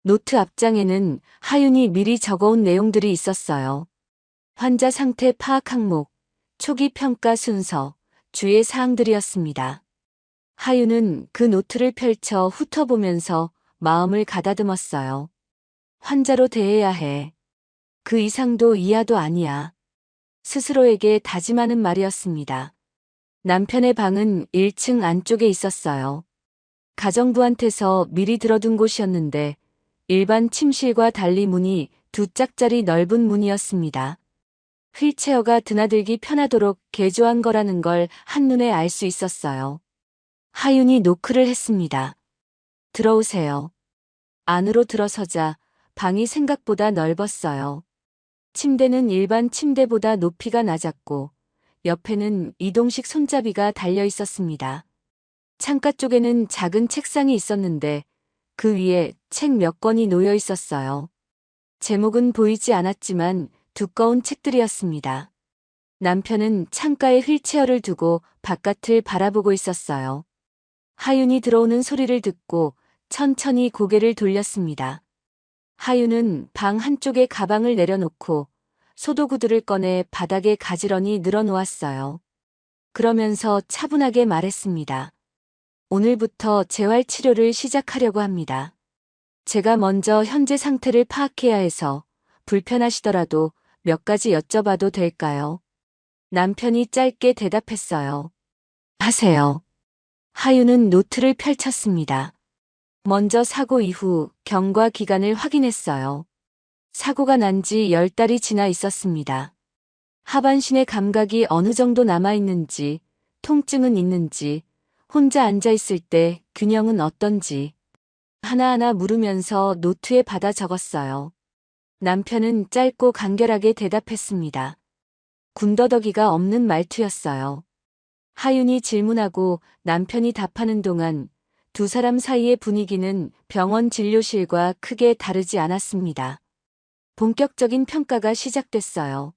노트 앞장에는 하윤이 미리 적어온 내용들이 있었어요. 환자 상태 파악 항목, 초기 평가 순서, 주의 사항들이었습니다. 하윤은 그 노트를 펼쳐 훑어보면서 마음을 가다듬었어요. 환자로 대해야 해. 그 이상도 이하도 아니야. 스스로에게 다짐하는 말이었습니다. 남편의 방은 1층 안쪽에 있었어요. 가정부한테서 미리 들어둔 곳이었는데 일반 침실과 달리 문이 2짝짜리 넓은 문이었습니다. 휠체어가 드나들기 편하도록 개조한 거라는 걸 한눈에 알 수 있었어요. 하윤이 노크를 했습니다. 들어오세요. 안으로 들어서자 방이 생각보다 넓었어요. 침대는 일반 침대보다 높이가 낮았고 옆에는 이동식 손잡이가 달려 있었습니다. 창가 쪽에는 작은 책상이 있었는데 그 위에 책 몇 권이 놓여 있었어요. 제목은 보이지 않았지만 두꺼운 책들이었습니다. 남편은 창가에 휠체어를 두고 바깥을 바라보고 있었어요. 하윤이 들어오는 소리를 듣고 천천히 고개를 돌렸습니다. 하윤은 방 한쪽에 가방을 내려놓고 소도구들을 꺼내 바닥에 가지런히 늘어놓았어요. 그러면서 차분하게 말했습니다. 오늘부터 재활치료를 시작하려고 합니다. 제가 먼저 현재 상태를 파악해야 해서 불편하시더라도 몇 가지 여쭤봐도 될까요? 남편이 짧게 대답했어요. 하세요. 하윤은 노트를 펼쳤습니다. 먼저 사고 이후 경과 기간을 확인했어요. 사고가 난 지 10달이 지나 있었습니다. 하반신의 감각이 어느 정도 남아있는지, 통증은 있는지, 혼자 앉아있을 때 균형은 어떤지 하나하나 물으면서 노트에 받아 적었어요. 남편은 짧고 간결하게 대답했습니다. 군더더기가 없는 말투였어요. 하윤이 질문하고 남편이 답하는 동안 두 사람 사이의 분위기는 병원 진료실과 크게 다르지 않았습니다. 본격적인 평가가 시작됐어요.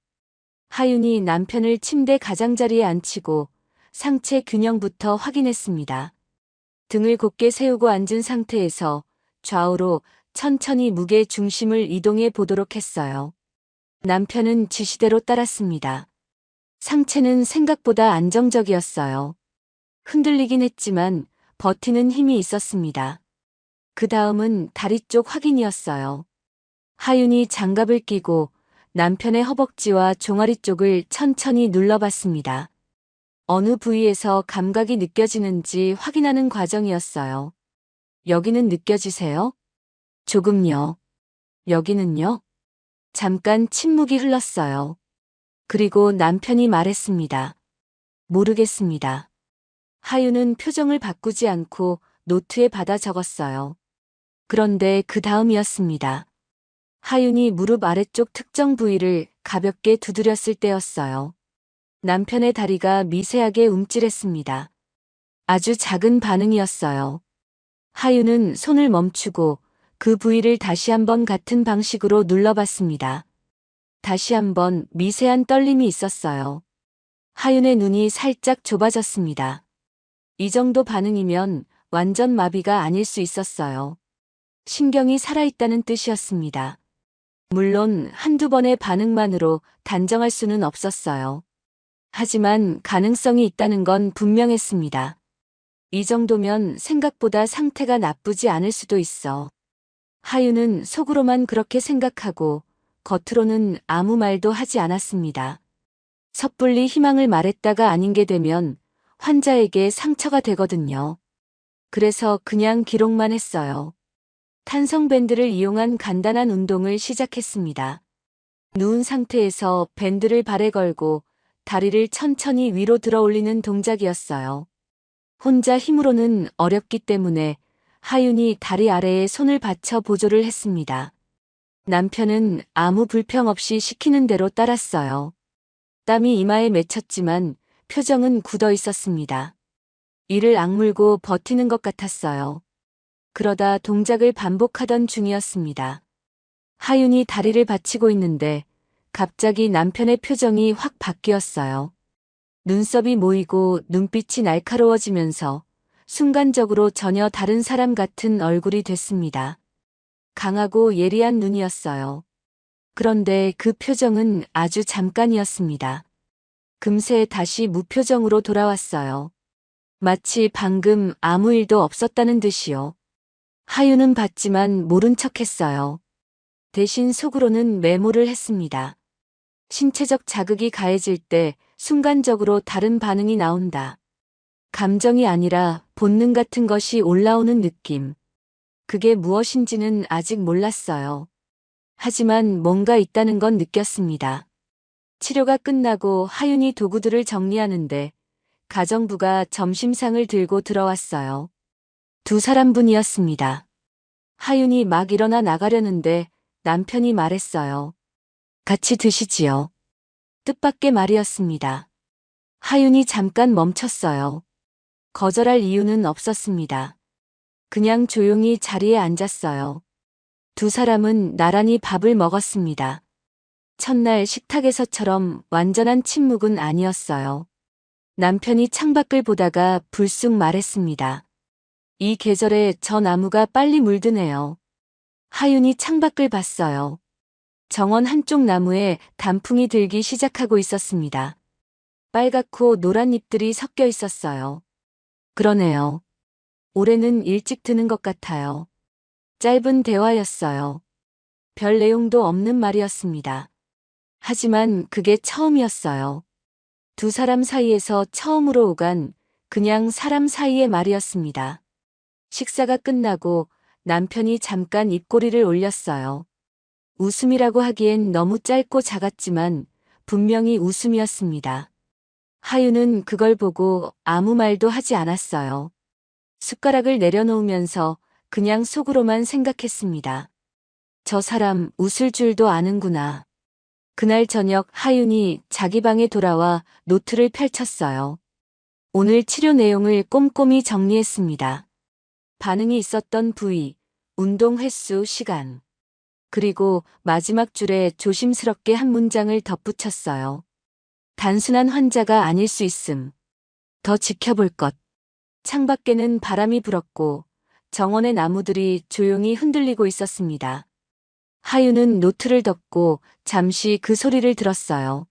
하윤이 남편을 침대 가장자리에 앉히고 상체 균형부터 확인했습니다. 등을 곧게 세우고 앉은 상태에서 좌우로 천천히 무게 중심을 이동해 보도록 했어요. 남편은 지시대로 따랐습니다. 상체는 생각보다 안정적이었어요. 흔들리긴 했지만 버티는 힘이 있었습니다. 그 다음은 다리 쪽 확인이었어요. 하윤이 장갑을 끼고 남편의 허벅지와 종아리 쪽을 천천히 눌러봤습니다. 어느 부위에서 감각이 느껴지는지 확인하는 과정이었어요. 여기는 느껴지세요? 조금요. 여기는요? 잠깐 침묵이 흘렀어요. 그리고 남편이 말했습니다. 모르겠습니다. 하윤은 표정을 바꾸지 않고 노트에 받아 적었어요. 그런데 그 다음이었습니다. 하윤이 무릎 아래쪽 특정 부위를 가볍게 두드렸을 때였어요. 남편의 다리가 미세하게 움찔했습니다. 아주 작은 반응이었어요. 하윤은 손을 멈추고 그 부위를 다시 한번 같은 방식으로 눌러봤습니다. 다시 한번 미세한 떨림이 있었어요. 하윤의 눈이 살짝 좁아졌습니다. 이 정도 반응이면 완전 마비가 아닐 수 있었어요. 신경이 살아있다는 뜻이었습니다. 물론 한두 번의 반응만으로 단정할 수는 없었어요. 하지만 가능성이 있다는 건 분명했습니다. 이 정도면 생각보다 상태가 나쁘지 않을 수도 있어. 하윤은 속으로만 그렇게 생각하고 겉으로는 아무 말도 하지 않았습니다. 섣불리 희망을 말했다가 아닌 게 되면 환자에게 상처가 되거든요. 그래서 그냥 기록만 했어요. 탄성밴드를 이용한 간단한 운동을 시작했습니다. 누운 상태에서 밴드를 발에 걸고 다리를 천천히 위로 들어 올리는 동작이었어요. 혼자 힘으로는 어렵기 때문에 하윤이 다리 아래에 손을 받쳐 보조를 했습니다. 남편은 아무 불평 없이 시키는 대로 따랐어요. 땀이 이마에 맺혔지만 표정은 굳어 있었습니다. 이를 악물고 버티는 것 같았어요. 그러다 동작을 반복하던 중이었습니다. 하윤이 다리를 받치고 있는데 갑자기 남편의 표정이 확 바뀌었어요. 눈썹이 모이고 눈빛이 날카로워지면서 순간적으로 전혀 다른 사람 같은 얼굴이 됐습니다. 강하고 예리한 눈이었어요. 그런데 그 표정은 아주 잠깐이었습니다. 금세 다시 무표정으로 돌아왔어요. 마치 방금 아무 일도 없었다는 듯이요. 하윤은 봤지만 모른 척했어요. 대신 속으로는 메모를 했습니다. 신체적 자극이 가해질 때 순간적으로 다른 반응이 나온다. 감정이 아니라 본능 같은 것이 올라오는 느낌. 그게 무엇인지는 아직 몰랐어요. 하지만 뭔가 있다는 건 느꼈습니다. 치료가 끝나고 하윤이 도구들을 정리하는데 가정부가 점심상을 들고 들어왔어요. 두 사람분이었습니다. 하윤이 막 일어나 나가려는데 남편이 말했어요. 같이 드시지요. 뜻밖의 말이었습니다. 하윤이 잠깐 멈췄어요. 거절할 이유는 없었습니다. 그냥 조용히 자리에 앉았어요. 두 사람은 나란히 밥을 먹었습니다. 첫날 식탁에서처럼 완전한 침묵은 아니었어요. 남편이 창밖을 보다가 불쑥 말했습니다. 이 계절에 저 나무가 빨리 물드네요. 하윤이 창밖을 봤어요. 정원 한쪽 나무에 단풍이 들기 시작하고 있었습니다. 빨갛고 노란 잎들이 섞여 있었어요. 그러네요. 올해는 일찍 드는 것 같아요. 짧은 대화였어요. 별 내용도 없는 말이었습니다. 하지만 그게 처음이었어요. 두 사람 사이에서 처음으로 오간 그냥 사람 사이의 말이었습니다. 식사가 끝나고 남편이 잠깐 입꼬리를 올렸어요. 웃음이라고 하기엔 너무 짧고 작았지만 분명히 웃음이었습니다. 하윤은 그걸 보고 아무 말도 하지 않았어요. 숟가락을 내려놓으면서 그냥 속으로만 생각했습니다. 저 사람 웃을 줄도 아는구나. 그날 저녁 하윤이 자기 방에 돌아와 노트를 펼쳤어요. 오늘 치료 내용을 꼼꼼히 정리했습니다. 반응이 있었던 부위, 운동 횟수, 시간. 그리고 마지막 줄에 조심스럽게 한 문장을 덧붙였어요. 단순한 환자가 아닐 수 있음. 더 지켜볼 것. 창밖에는 바람이 불었고 정원의 나무들이 조용히 흔들리고 있었습니다. 하윤은 노트를 덮고 잠시 그 소리를 들었어요.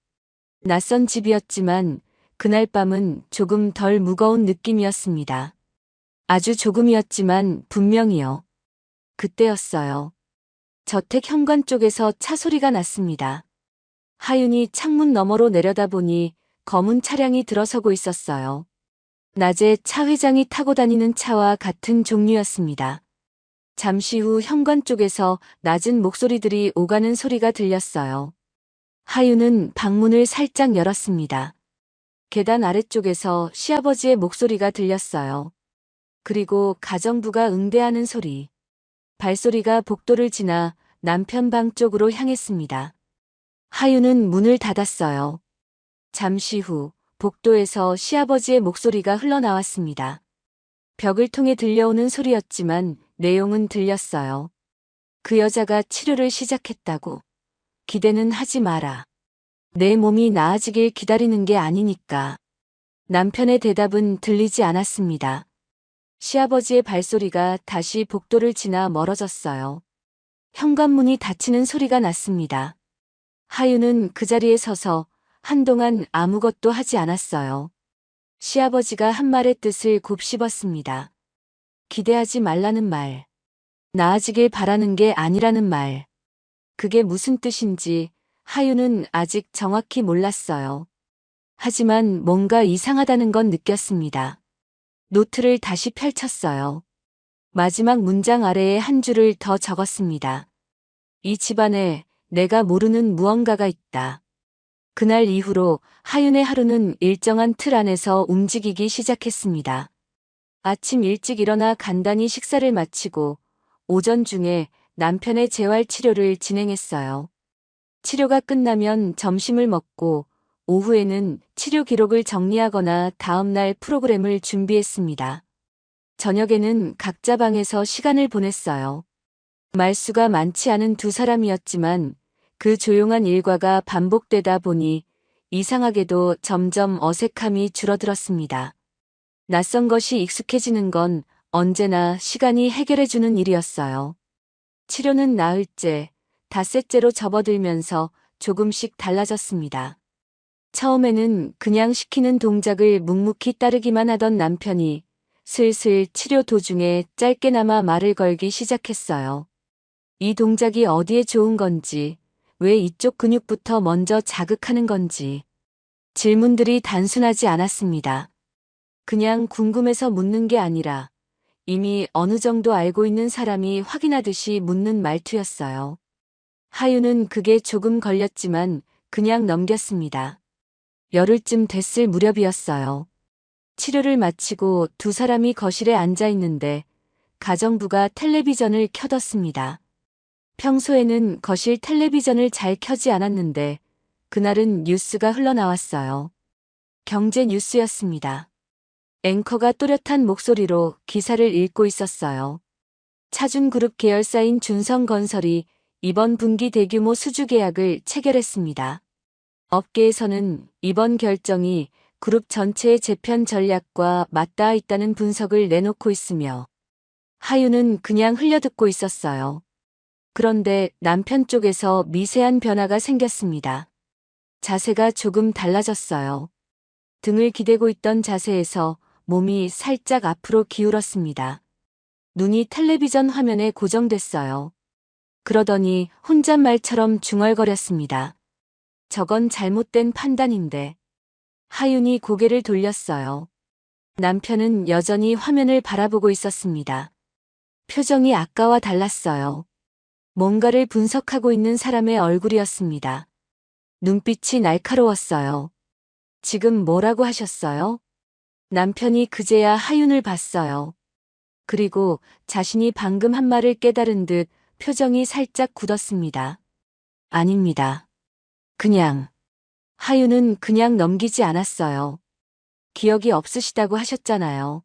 낯선 집이었지만 그날 밤은 조금 덜 무거운 느낌이었습니다. 아주 조금이었지만 분명히요. 그때였어요. 저택 현관 쪽에서 차 소리가 났습니다. 하윤이 창문 너머로 내려다보니 검은 차량이 들어서고 있었어요. 낮에 차 회장이 타고 다니는 차와 같은 종류였습니다. 잠시 후 현관 쪽에서 낮은 목소리들이 오가는 소리가 들렸어요. 하윤은 방문을 살짝 열었습니다. 계단 아래쪽에서 시아버지의 목소리가 들렸어요. 그리고 가정부가 응대하는 소리. 발소리가 복도를 지나 남편 방 쪽으로 향했습니다. 하윤은 문을 닫았어요. 잠시 후 복도에서 시아버지의 목소리가 흘러나왔습니다. 벽을 통해 들려오는 소리였지만 내용은 들렸어요. 그 여자가 치료를 시작했다고. 기대는 하지 마라. 내 몸이 나아지길 기다리는 게 아니니까. 남편의 대답은 들리지 않았습니다. 시아버지의 발소리가 다시 복도를 지나 멀어졌어요. 현관문이 닫히는 소리가 났습니다. 하윤은 그 자리에 서서 한동안 아무것도 하지 않았어요. 시아버지가 한 말의 뜻을 곱씹었습니다. 기대하지 말라는 말. 나아지길 바라는 게 아니라는 말. 그게 무슨 뜻인지 하윤은 아직 정확히 몰랐어요. 하지만 뭔가 이상하다는 건 느꼈습니다. 노트를 다시 펼쳤어요. 마지막 문장 아래에 한 줄을 더 적었습니다. 이 집안에 내가 모르는 무언가가 있다. 그날 이후로 하윤의 하루는 일정한 틀 안에서 움직이기 시작했습니다. 아침 일찍 일어나 간단히 식사를 마치고 오전 중에 남편의 재활 치료를 진행했어요. 치료가 끝나면 점심을 먹고 오후에는 치료 기록을 정리하거나 다음날 프로그램을 준비했습니다. 저녁에는 각자 방에서 시간을 보냈어요. 말수가 많지 않은 두 사람이었지만 그 조용한 일과가 반복되다 보니 이상하게도 점점 어색함이 줄어들었습니다. 낯선 것이 익숙해지는 건 언제나 시간이 해결해주는 일이었어요. 치료는 나흘째, 닷새째로 접어들면서 조금씩 달라졌습니다. 처음에는 그냥 시키는 동작을 묵묵히 따르기만 하던 남편이 슬슬 치료 도중에 짧게나마 말을 걸기 시작했어요. 이 동작이 어디에 좋은 건지, 왜 이쪽 근육부터 먼저 자극하는 건지. 질문들이 단순하지 않았습니다. 그냥 궁금해서 묻는 게 아니라 이미 어느 정도 알고 있는 사람이 확인하듯이 묻는 말투였어요. 하윤은 그게 조금 걸렸지만 그냥 넘겼습니다. 열흘쯤 됐을 무렵이었어요. 치료를 마치고 두 사람이 거실에 앉아 있는데 가정부가 텔레비전을 켜뒀습니다. 평소에는 거실 텔레비전을 잘 켜지 않았는데 그날은 뉴스가 흘러나왔어요. 경제 뉴스였습니다. 앵커가 또렷한 목소리로 기사를 읽고 있었어요. 차준그룹 계열사인 준성건설이 이번 분기 대규모 수주 계약을 체결했습니다. 업계에서는 이번 결정이 그룹 전체의 재편 전략과 맞닿아 있다는 분석을 내놓고 있으며 하윤은 그냥 흘려듣고 있었어요. 그런데 남편 쪽에서 미세한 변화가 생겼습니다. 자세가 조금 달라졌어요. 등을 기대고 있던 자세에서 몸이 살짝 앞으로 기울었습니다. 눈이 텔레비전 화면에 고정됐어요. 그러더니 혼잣말처럼 중얼거렸습니다. 저건 잘못된 판단인데. 하윤이 고개를 돌렸어요. 남편은 여전히 화면을 바라보고 있었습니다. 표정이 아까와 달랐어요. 뭔가를 분석하고 있는 사람의 얼굴이었습니다. 눈빛이 날카로웠어요. 지금 뭐라고 하셨어요? 남편이 그제야 하윤을 봤어요. 그리고 자신이 방금 한 말을 깨달은 듯 표정이 살짝 굳었습니다. 아닙니다. 그냥. 하윤은 그냥 넘기지 않았어요. 기억이 없으시다고 하셨잖아요.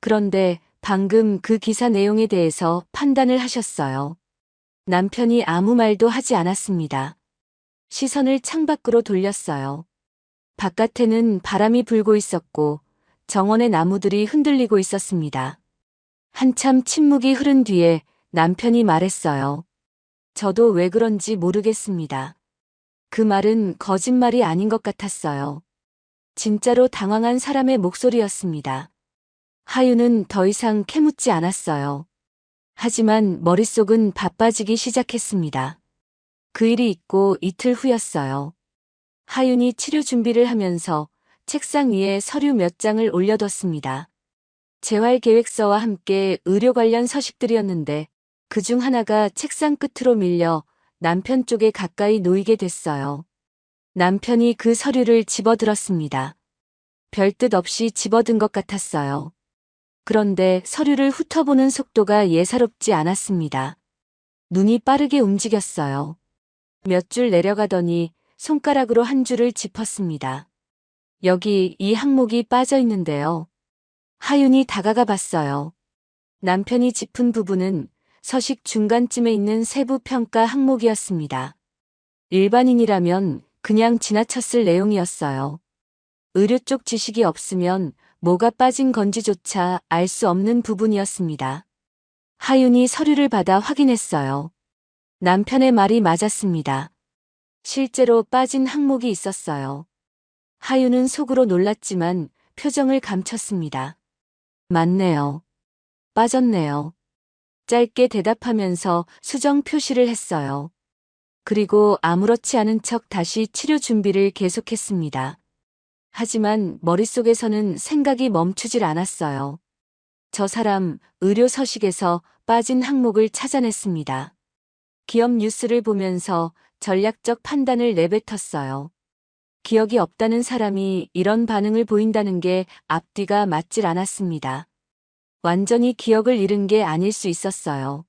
그런데 방금 그 기사 내용에 대해서 판단을 하셨어요. 남편이 아무 말도 하지 않았습니다. 시선을 창밖으로 돌렸어요. 바깥에는 바람이 불고 있었고 정원의 나무들이 흔들리고 있었습니다. 한참 침묵이 흐른 뒤에 남편이 말했어요. 저도 왜 그런지 모르겠습니다. 그 말은 거짓말이 아닌 것 같았어요. 진짜로 당황한 사람의 목소리였습니다. 하윤은 더 이상 캐묻지 않았어요. 하지만 머릿속은 바빠지기 시작했습니다. 그 일이 있고 이틀 후였어요. 하윤이 치료 준비를 하면서 책상 위에 서류 몇 장을 올려뒀습니다. 재활계획서와 함께 의료 관련 서식들이었는데 그중 하나가 책상 끝으로 밀려 남편 쪽에 가까이 놓이게 됐어요. 남편이 그 서류를 집어들었습니다. 별뜻 없이 집어든 것 같았어요. 그런데 서류를 훑어보는 속도가 예사롭지 않았습니다. 눈이 빠르게 움직였어요. 몇 줄 내려가더니 손가락으로 한 줄을 짚었습니다. 여기 이 항목이 빠져 있는데요. 하윤이 다가가 봤어요. 남편이 짚은 부분은 서식 중간쯤에 있는 세부 평가 항목이었습니다. 일반인이라면 그냥 지나쳤을 내용이었어요. 의료 쪽 지식이 없으면 뭐가 빠진 건지조차 알 수 없는 부분이었습니다. 하윤이 서류를 받아 확인했어요. 남편의 말이 맞았습니다. 실제로 빠진 항목이 있었어요. 하윤은 속으로 놀랐지만 표정을 감췄습니다. 맞네요. 빠졌네요. 짧게 대답하면서 수정 표시를 했어요. 그리고 아무렇지 않은 척 다시 치료 준비를 계속했습니다. 하지만 머릿속에서는 생각이 멈추질 않았어요. 저 사람 의료 서식에서 빠진 항목을 찾아냈습니다. 기업 뉴스를 보면서 전략적 판단을 내뱉었어요. 기억이 없다는 사람이 이런 반응을 보인다는 게 앞뒤가 맞질 않았습니다. 완전히 기억을 잃은 게 아닐 수 있었어요.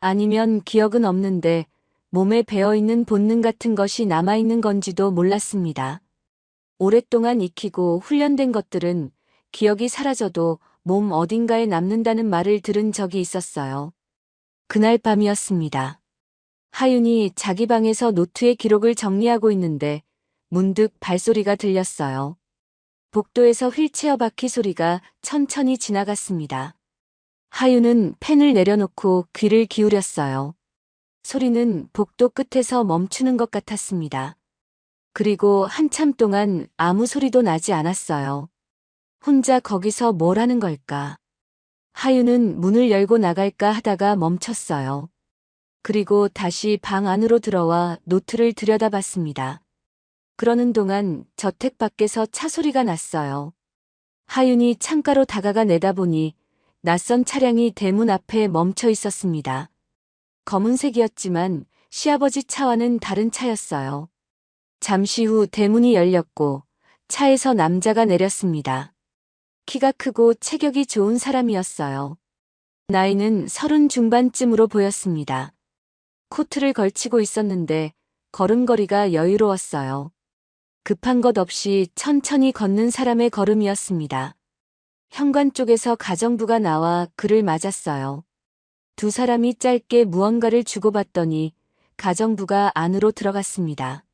아니면 기억은 없는데 몸에 배어있는 본능 같은 것이 남아있는 건지도 몰랐습니다. 오랫동안 익히고 훈련된 것들은 기억이 사라져도 몸 어딘가에 남는다는 말을 들은 적이 있었어요. 그날 밤이었습니다. 하윤이 자기 방에서 노트에 기록을 정리하고 있는데 문득 발소리가 들렸어요. 복도에서 휠체어 바퀴 소리가 천천히 지나갔습니다. 하윤은 펜을 내려놓고 귀를 기울였어요. 소리는 복도 끝에서 멈추는 것 같았습니다. 그리고 한참 동안 아무 소리도 나지 않았어요. 혼자 거기서 뭘 하는 걸까? 하윤은 문을 열고 나갈까 하다가 멈췄어요. 그리고 다시 방 안으로 들어와 노트를 들여다봤습니다. 그러는 동안 저택 밖에서 차 소리가 났어요. 하윤이 창가로 다가가 내다보니 낯선 차량이 대문 앞에 멈춰 있었습니다. 검은색이었지만 시아버지 차와는 다른 차였어요. 잠시 후 대문이 열렸고 차에서 남자가 내렸습니다. 키가 크고 체격이 좋은 사람이었어요. 나이는 30 중반쯤으로 보였습니다. 코트를 걸치고 있었는데 걸음걸이가 여유로웠어요. 급한 것 없이 천천히 걷는 사람의 걸음이었습니다. 현관 쪽에서 가정부가 나와 그를 맞았어요. 두 사람이 짧게 무언가를 주고받더니 가정부가 안으로 들어갔습니다.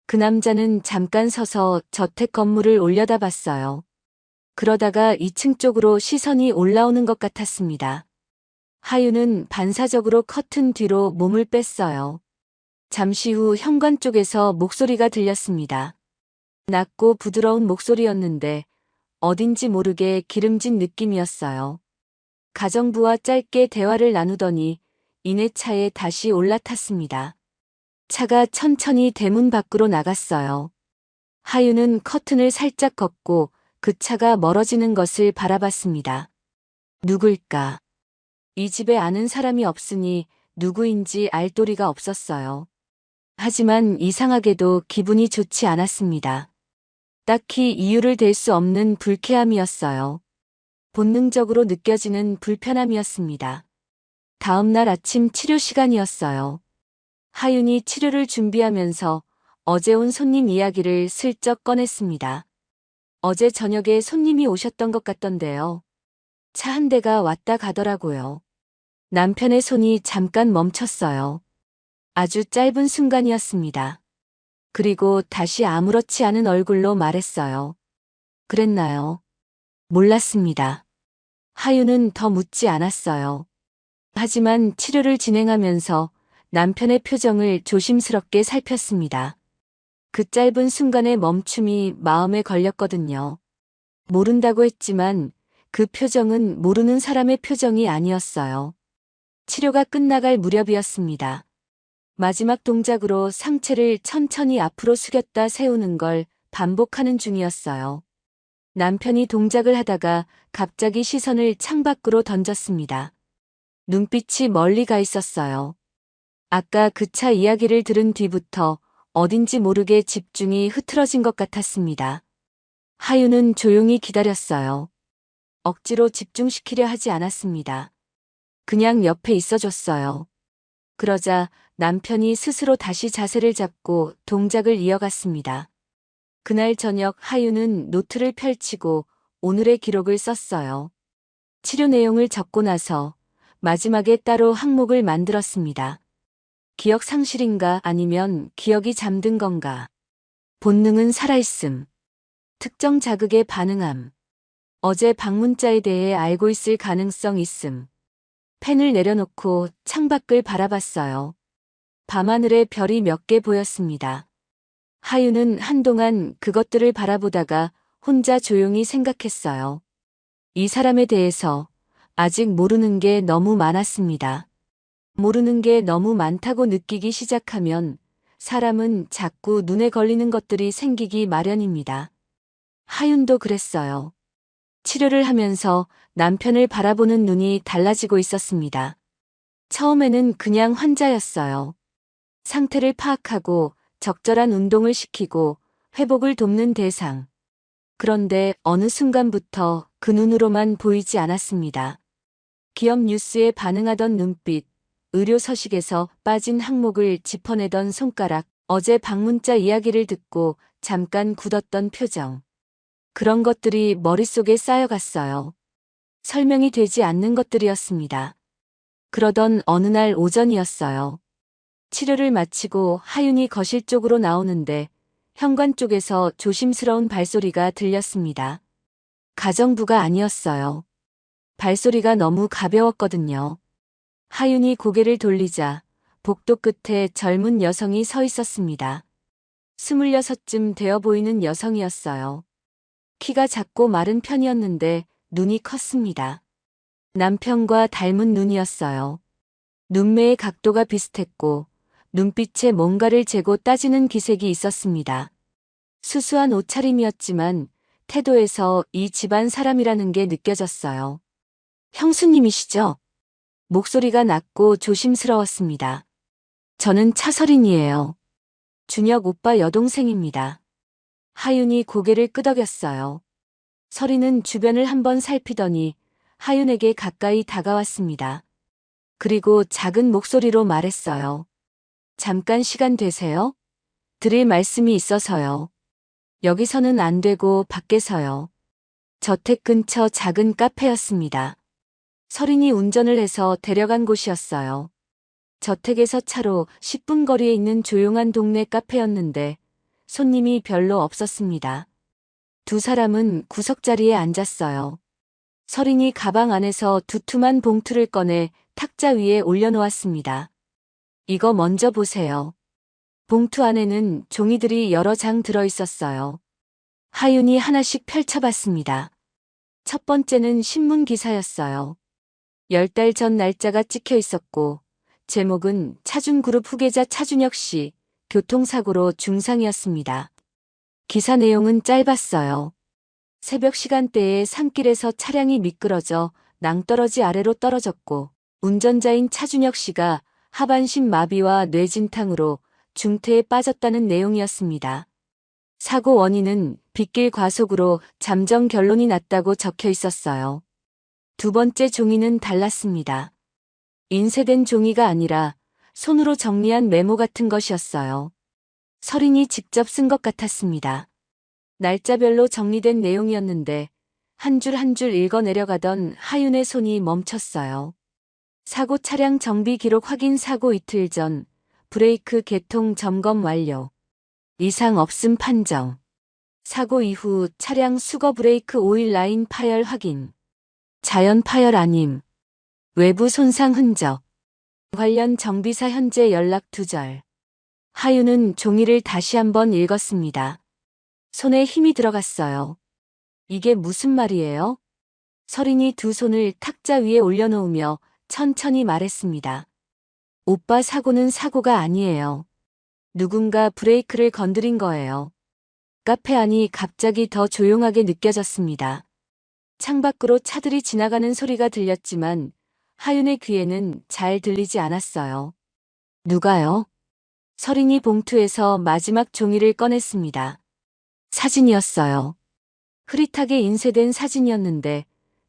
그 남자는 잠깐 서서 저택 건물을 올려다봤어요. 그러다가 2층 쪽으로 시선이 올라오는 것 같았습니다. 하윤은 반사적으로 커튼 뒤로 몸을 뺐어요. 잠시 후 현관 쪽에서 목소리가 들렸습니다. 낮고 부드러운 목소리였는데 어딘지 모르게 기름진 느낌이었어요. 가정부와 짧게 대화를 나누더니 이내 차에 다시 올라탔습니다. 차가 천천히 대문 밖으로 나갔어요. 하윤은 커튼을 살짝 걷고 그 차가 멀어지는 것을 바라봤습니다. 누굴까? 이 집에 아는 사람이 없으니 누구인지 알 도리가 없었어요. 하지만 이상하게도 기분이 좋지 않았습니다. 딱히 이유를 댈 수 없는 불쾌함이었어요. 본능적으로 느껴지는 불편함이었습니다. 다음 날 아침 치료 시간이었어요. 하윤이 치료를 준비하면서 어제 온 손님 이야기를 슬쩍 꺼냈습니다. 어제 저녁에 손님이 오셨던 것 같던데요. 차 한 대가 왔다 가더라고요. 남편의 손이 잠깐 멈췄어요. 아주 짧은 순간이었습니다. 그리고 다시 아무렇지 않은 얼굴로 말했어요. 그랬나요? 몰랐습니다. 하윤은 더 묻지 않았어요. 하지만 치료를 진행하면서 남편의 표정을 조심스럽게 살폈습니다. 그 짧은 순간의 멈춤이 마음에 걸렸거든요. 모른다고 했지만 그 표정은 모르는 사람의 표정이 아니었어요. 치료가 끝나갈 무렵이었습니다. 마지막 동작으로 상체를 천천히 앞으로 숙였다 세우는 걸 반복하는 중이었어요. 남편이 동작을 하다가 갑자기 시선을 창밖으로 던졌습니다. 눈빛이 멀리 가 있었어요. 아까 그 차 이야기를 들은 뒤부터 어딘지 모르게 집중이 흐트러진 것 같았습니다. 하윤은 조용히 기다렸어요. 억지로 집중시키려 하지 않았습니다. 그냥 옆에 있어줬어요. 그러자 남편이 스스로 다시 자세를 잡고 동작을 이어갔습니다. 그날 저녁 하윤은 노트를 펼치고 오늘의 기록을 썼어요. 치료 내용을 적고 나서 마지막에 따로 항목을 만들었습니다. 기억 상실인가 아니면 기억이 잠든 건가? 본능은 살아있음. 특정 자극에 반응함. 어제 방문자에 대해 알고 있을 가능성 있음. 펜을 내려놓고 창밖을 바라봤어요. 밤하늘에 별이 몇 개 보였습니다. 하윤은 한동안 그것들을 바라보다가 혼자 조용히 생각했어요. 이 사람에 대해서 아직 모르는 게 너무 많았습니다. 모르는 게 너무 많다고 느끼기 시작하면 사람은 자꾸 눈에 걸리는 것들이 생기기 마련입니다. 하윤도 그랬어요. 치료를 하면서 남편을 바라보는 눈이 달라지고 있었습니다. 처음에는 그냥 환자였어요. 상태를 파악하고 적절한 운동을 시키고 회복을 돕는 대상. 그런데 어느 순간부터 그 눈으로만 보이지 않았습니다. 기업 뉴스에 반응하던 눈빛, 의료 서식에서 빠진 항목을 짚어내던 손가락, 어제 방문자 이야기를 듣고 잠깐 굳었던 표정. 그런 것들이 머릿속에 쌓여갔어요. 설명이 되지 않는 것들이었습니다. 그러던 어느 날 오전이었어요. 치료를 마치고 하윤이 거실 쪽으로 나오는데 현관 쪽에서 조심스러운 발소리가 들렸습니다. 가정부가 아니었어요. 발소리가 너무 가벼웠거든요. 하윤이 고개를 돌리자 복도 끝에 젊은 여성이 서 있었습니다. 26쯤 되어 보이는 여성이었어요. 키가 작고 마른 편이었는데 눈이 컸습니다. 남편과 닮은 눈이었어요. 눈매의 각도가 비슷했고 눈빛에 뭔가를 재고 따지는 기색이 있었습니다. 수수한 옷차림이었지만 태도에서 이 집안 사람이라는 게 느껴졌어요. 형수님이시죠? 목소리가 낮고 조심스러웠습니다. 저는 차설인이에요. 준혁 오빠 여동생입니다. 하윤이 고개를 끄덕였어요. 설이는 주변을 한번 살피더니 하윤에게 가까이 다가왔습니다. 그리고 작은 목소리로 말했어요. 잠깐 시간 되세요? 드릴 말씀이 있어서요. 여기서는 안 되고 밖에서요. 저택 근처 작은 카페였습니다. 설인이 운전을 해서 데려간 곳이었어요. 저택에서 차로 10분 거리에 있는 조용한 동네 카페였는데 손님이 별로 없었습니다. 두 사람은 구석자리에 앉았어요. 설인이 가방 안에서 두툼한 봉투를 꺼내 탁자 위에 올려놓았습니다. 이거 먼저 보세요. 봉투 안에는 종이들이 여러 장 들어있었어요. 하윤이 하나씩 펼쳐봤습니다. 첫 번째는 신문 기사였어요. 10달 전 날짜가 찍혀 있었고 제목은 차준그룹 후계자 차준혁 씨 교통사고로 중상이었습니다. 기사 내용은 짧았어요. 새벽 시간대에 산길에서 차량이 미끄러져 낭떠러지 아래로 떨어졌고 운전자인 차준혁 씨가 하반신 마비와 뇌진탕으로 중태에 빠졌다는 내용이었습니다. 사고 원인은 빗길 과속으로 잠정 결론이 났다고 적혀 있었어요. 두 번째 종이는 달랐습니다. 인쇄된 종이가 아니라 손으로 정리한 메모 같은 것이었어요. 설인이 직접 쓴 것 같았습니다. 날짜별로 정리된 내용이었는데 한 줄 한 줄 읽어 내려가던 하윤의 손이 멈췄어요. 사고 차량 정비 기록 확인 사고 이틀 전 브레이크 개통 점검 완료. 이상 없음 판정. 사고 이후 차량 수거 브레이크 오일 라인 파열 확인. 자연 파열 아님. 외부 손상 흔적. 관련 정비사 현재 연락 두절. 하윤은 종이를 다시 한번 읽었습니다. 손에 힘이 들어갔어요. 이게 무슨 말이에요? 설인이 두 손을 탁자 위에 올려놓으며 천천히 말했습니다. 오빠 사고는 사고가 아니에요. 누군가 브레이크를 건드린 거예요. 카페 안이 갑자기 더 조용하게 느껴졌습니다. 창밖으로 차들이 지나가는 소리가 들렸지만 하윤의 귀에는 잘 들리지 않았어요. 누가요? 설인이 봉투에서 마지막 종이를 꺼냈습니다. 사진이었어요. 흐릿하게 인쇄된 사진이었는데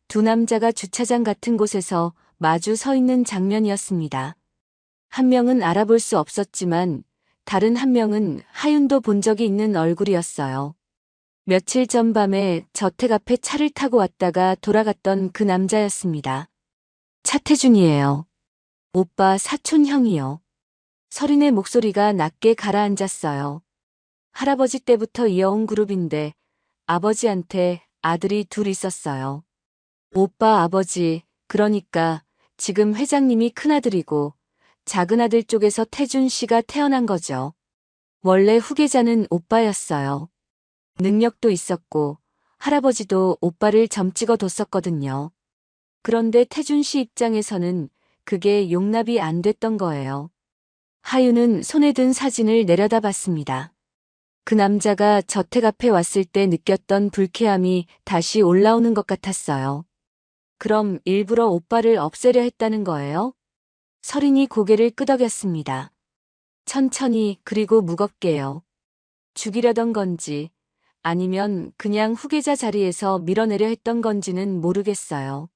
두 남자가 주차장 같은 곳에서 마주 서 있는 장면이었습니다. 한 명은 알아볼 수 없었지만 다른 한 명은 하윤도 본 적이 있는 얼굴이었어요. 며칠 전 밤에 저택 앞에 차를 타고 왔다가 돌아갔던 그 남자였습니다. 차태준이에요. 오빠 사촌 형이요. 설인의 목소리가 낮게 가라앉았어요. 할아버지 때부터 이어온 그룹인데 아버지한테 아들이 둘 있었어요. 오빠 아버지, 그러니까 지금 회장님이 큰아들이고 작은 아들 쪽에서 태준 씨가 태어난 거죠. 원래 후계자는 오빠였어요. 능력도 있었고 할아버지도 오빠를 점찍어 뒀었거든요. 그런데 태준 씨 입장에서는 그게 용납이 안 됐던 거예요. 하윤은 손에 든 사진을 내려다봤습니다. 그 남자가 저택 앞에 왔을 때 느꼈던 불쾌함이 다시 올라오는 것 같았어요. 그럼 일부러 오빠를 없애려 했다는 거예요? 서린이 고개를 끄덕였습니다. 천천히 그리고 무겁게요. 죽이려던 건지 아니면 그냥 후계자 자리에서 밀어내려 했던 건지는 모르겠어요.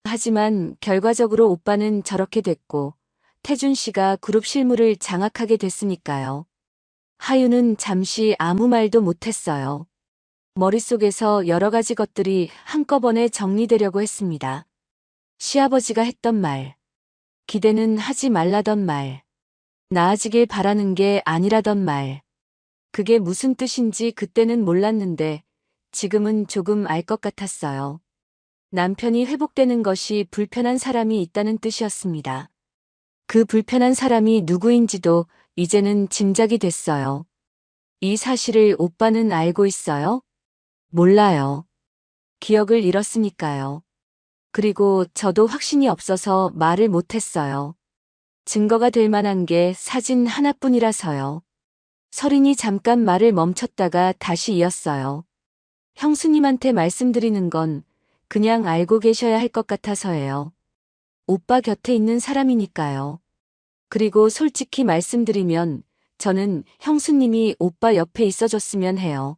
하지만 결과적으로 오빠는 저렇게 됐고 태준 씨가 그룹 실무를 장악하게 됐으니까요. 하윤은 잠시 아무 말도 못했어요. 머릿속에서 여러 가지 것들이 한꺼번에 정리되려고 했습니다. 시아버지가 했던 말, 기대는 하지 말라던 말, 나아지길 바라는 게 아니라던 말. 그게 무슨 뜻인지 그때는 몰랐는데 지금은 조금 알 것 같았어요. 남편이 회복되는 것이 불편한 사람이 있다는 뜻이었습니다. 그 불편한 사람이 누구인지도 이제는 짐작이 됐어요. 이 사실을 오빠는 알고 있어요? 몰라요. 기억을 잃었으니까요. 그리고 저도 확신이 없어서 말을 못했어요. 증거가 될 만한 게 사진 하나뿐이라서요. 서린이 잠깐 말을 멈췄다가 다시 이었어요. 형수님한테 말씀드리는 건 그냥 알고 계셔야 할 것 같아서예요. 오빠 곁에 있는 사람이니까요. 그리고 솔직히 말씀드리면 저는 형수님이 오빠 옆에 있어줬으면 해요.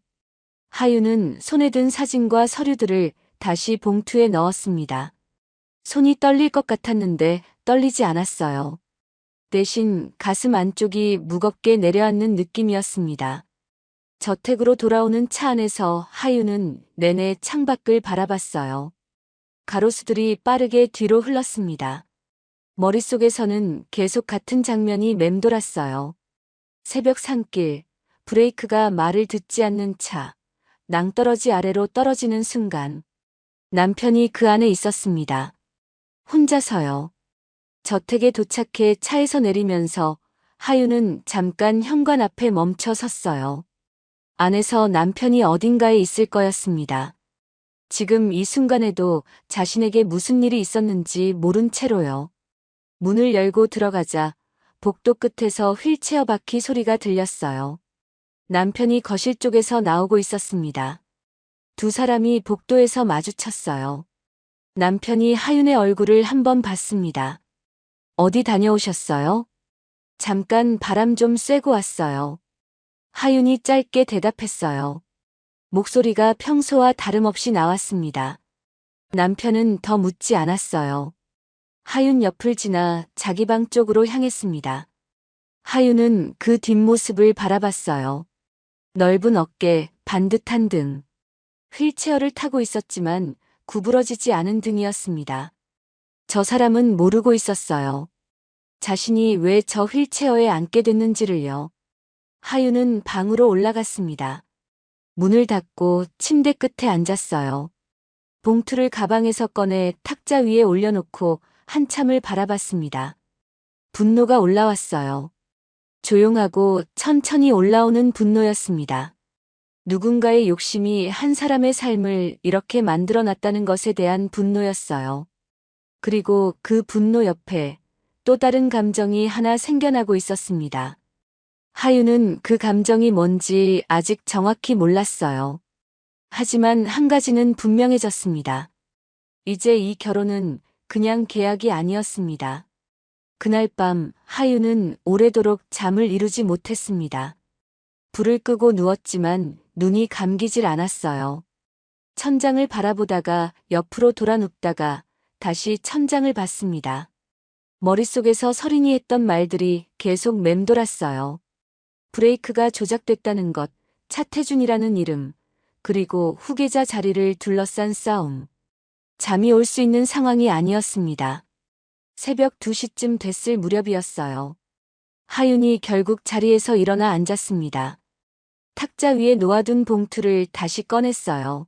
하윤은 손에 든 사진과 서류들을 다시 봉투에 넣었습니다. 손이 떨릴 것 같았는데 떨리지 않았어요. 대신 가슴 안쪽이 무겁게 내려앉는 느낌이었습니다. 저택으로 돌아오는 차 안에서 하윤은 내내 창밖을 바라봤어요. 가로수들이 빠르게 뒤로 흘렀습니다. 머릿속에서는 계속 같은 장면이 맴돌았어요. 새벽 산길, 브레이크가 말을 듣지 않는 차, 낭떠러지 아래로 떨어지는 순간. 남편이 그 안에 있었습니다. 혼자서요. 저택에 도착해 차에서 내리면서 하윤은 잠깐 현관 앞에 멈춰 섰어요. 안에서 남편이 어딘가에 있을 거였습니다. 지금 이 순간에도 자신에게 무슨 일이 있었는지 모른 채로요. 문을 열고 들어가자 복도 끝에서 휠체어 바퀴 소리가 들렸어요. 남편이 거실 쪽에서 나오고 있었습니다. 두 사람이 복도에서 마주쳤어요. 남편이 하윤의 얼굴을 한번 봤습니다. 어디 다녀오셨어요? 잠깐 바람 좀 쐬고 왔어요. 하윤이 짧게 대답했어요. 목소리가 평소와 다름없이 나왔습니다. 남편은 더 묻지 않았어요. 하윤 옆을 지나 자기 방 쪽으로 향했습니다. 하윤은 그 뒷모습을 바라봤어요. 넓은 어깨, 반듯한 등. 휠체어를 타고 있었지만 구부러지지 않은 등이었습니다. 저 사람은 모르고 있었어요. 자신이 왜 저 휠체어에 앉게 됐는지를요. 하윤은 방으로 올라갔습니다. 문을 닫고 침대 끝에 앉았어요. 봉투를 가방에서 꺼내 탁자 위에 올려놓고 한참을 바라봤습니다. 분노가 올라왔어요. 조용하고 천천히 올라오는 분노였습니다. 누군가의 욕심이 한 사람의 삶을 이렇게 만들어놨다는 것에 대한 분노였어요. 그리고 그 분노 옆에 또 다른 감정이 하나 생겨나고 있었습니다. 하윤은 그 감정이 뭔지 아직 정확히 몰랐어요. 하지만 한 가지는 분명해졌습니다. 이제 이 결혼은 그냥 계약이 아니었습니다. 그날 밤 하윤은 오래도록 잠을 이루지 못했습니다. 불을 끄고 누웠지만 눈이 감기질 않았어요. 천장을 바라보다가 옆으로 돌아 눕다가 다시 천장을 봤습니다. 머릿속에서 서린이 했던 말들이 계속 맴돌았어요. 브레이크가 조작됐다는 것, 차태준이라는 이름, 그리고 후계자 자리를 둘러싼 싸움. 잠이 올 수 있는 상황이 아니었습니다. 새벽 2시쯤 됐을 무렵이었어요. 하윤이 결국 자리에서 일어나 앉았습니다. 탁자 위에 놓아둔 봉투를 다시 꺼냈어요.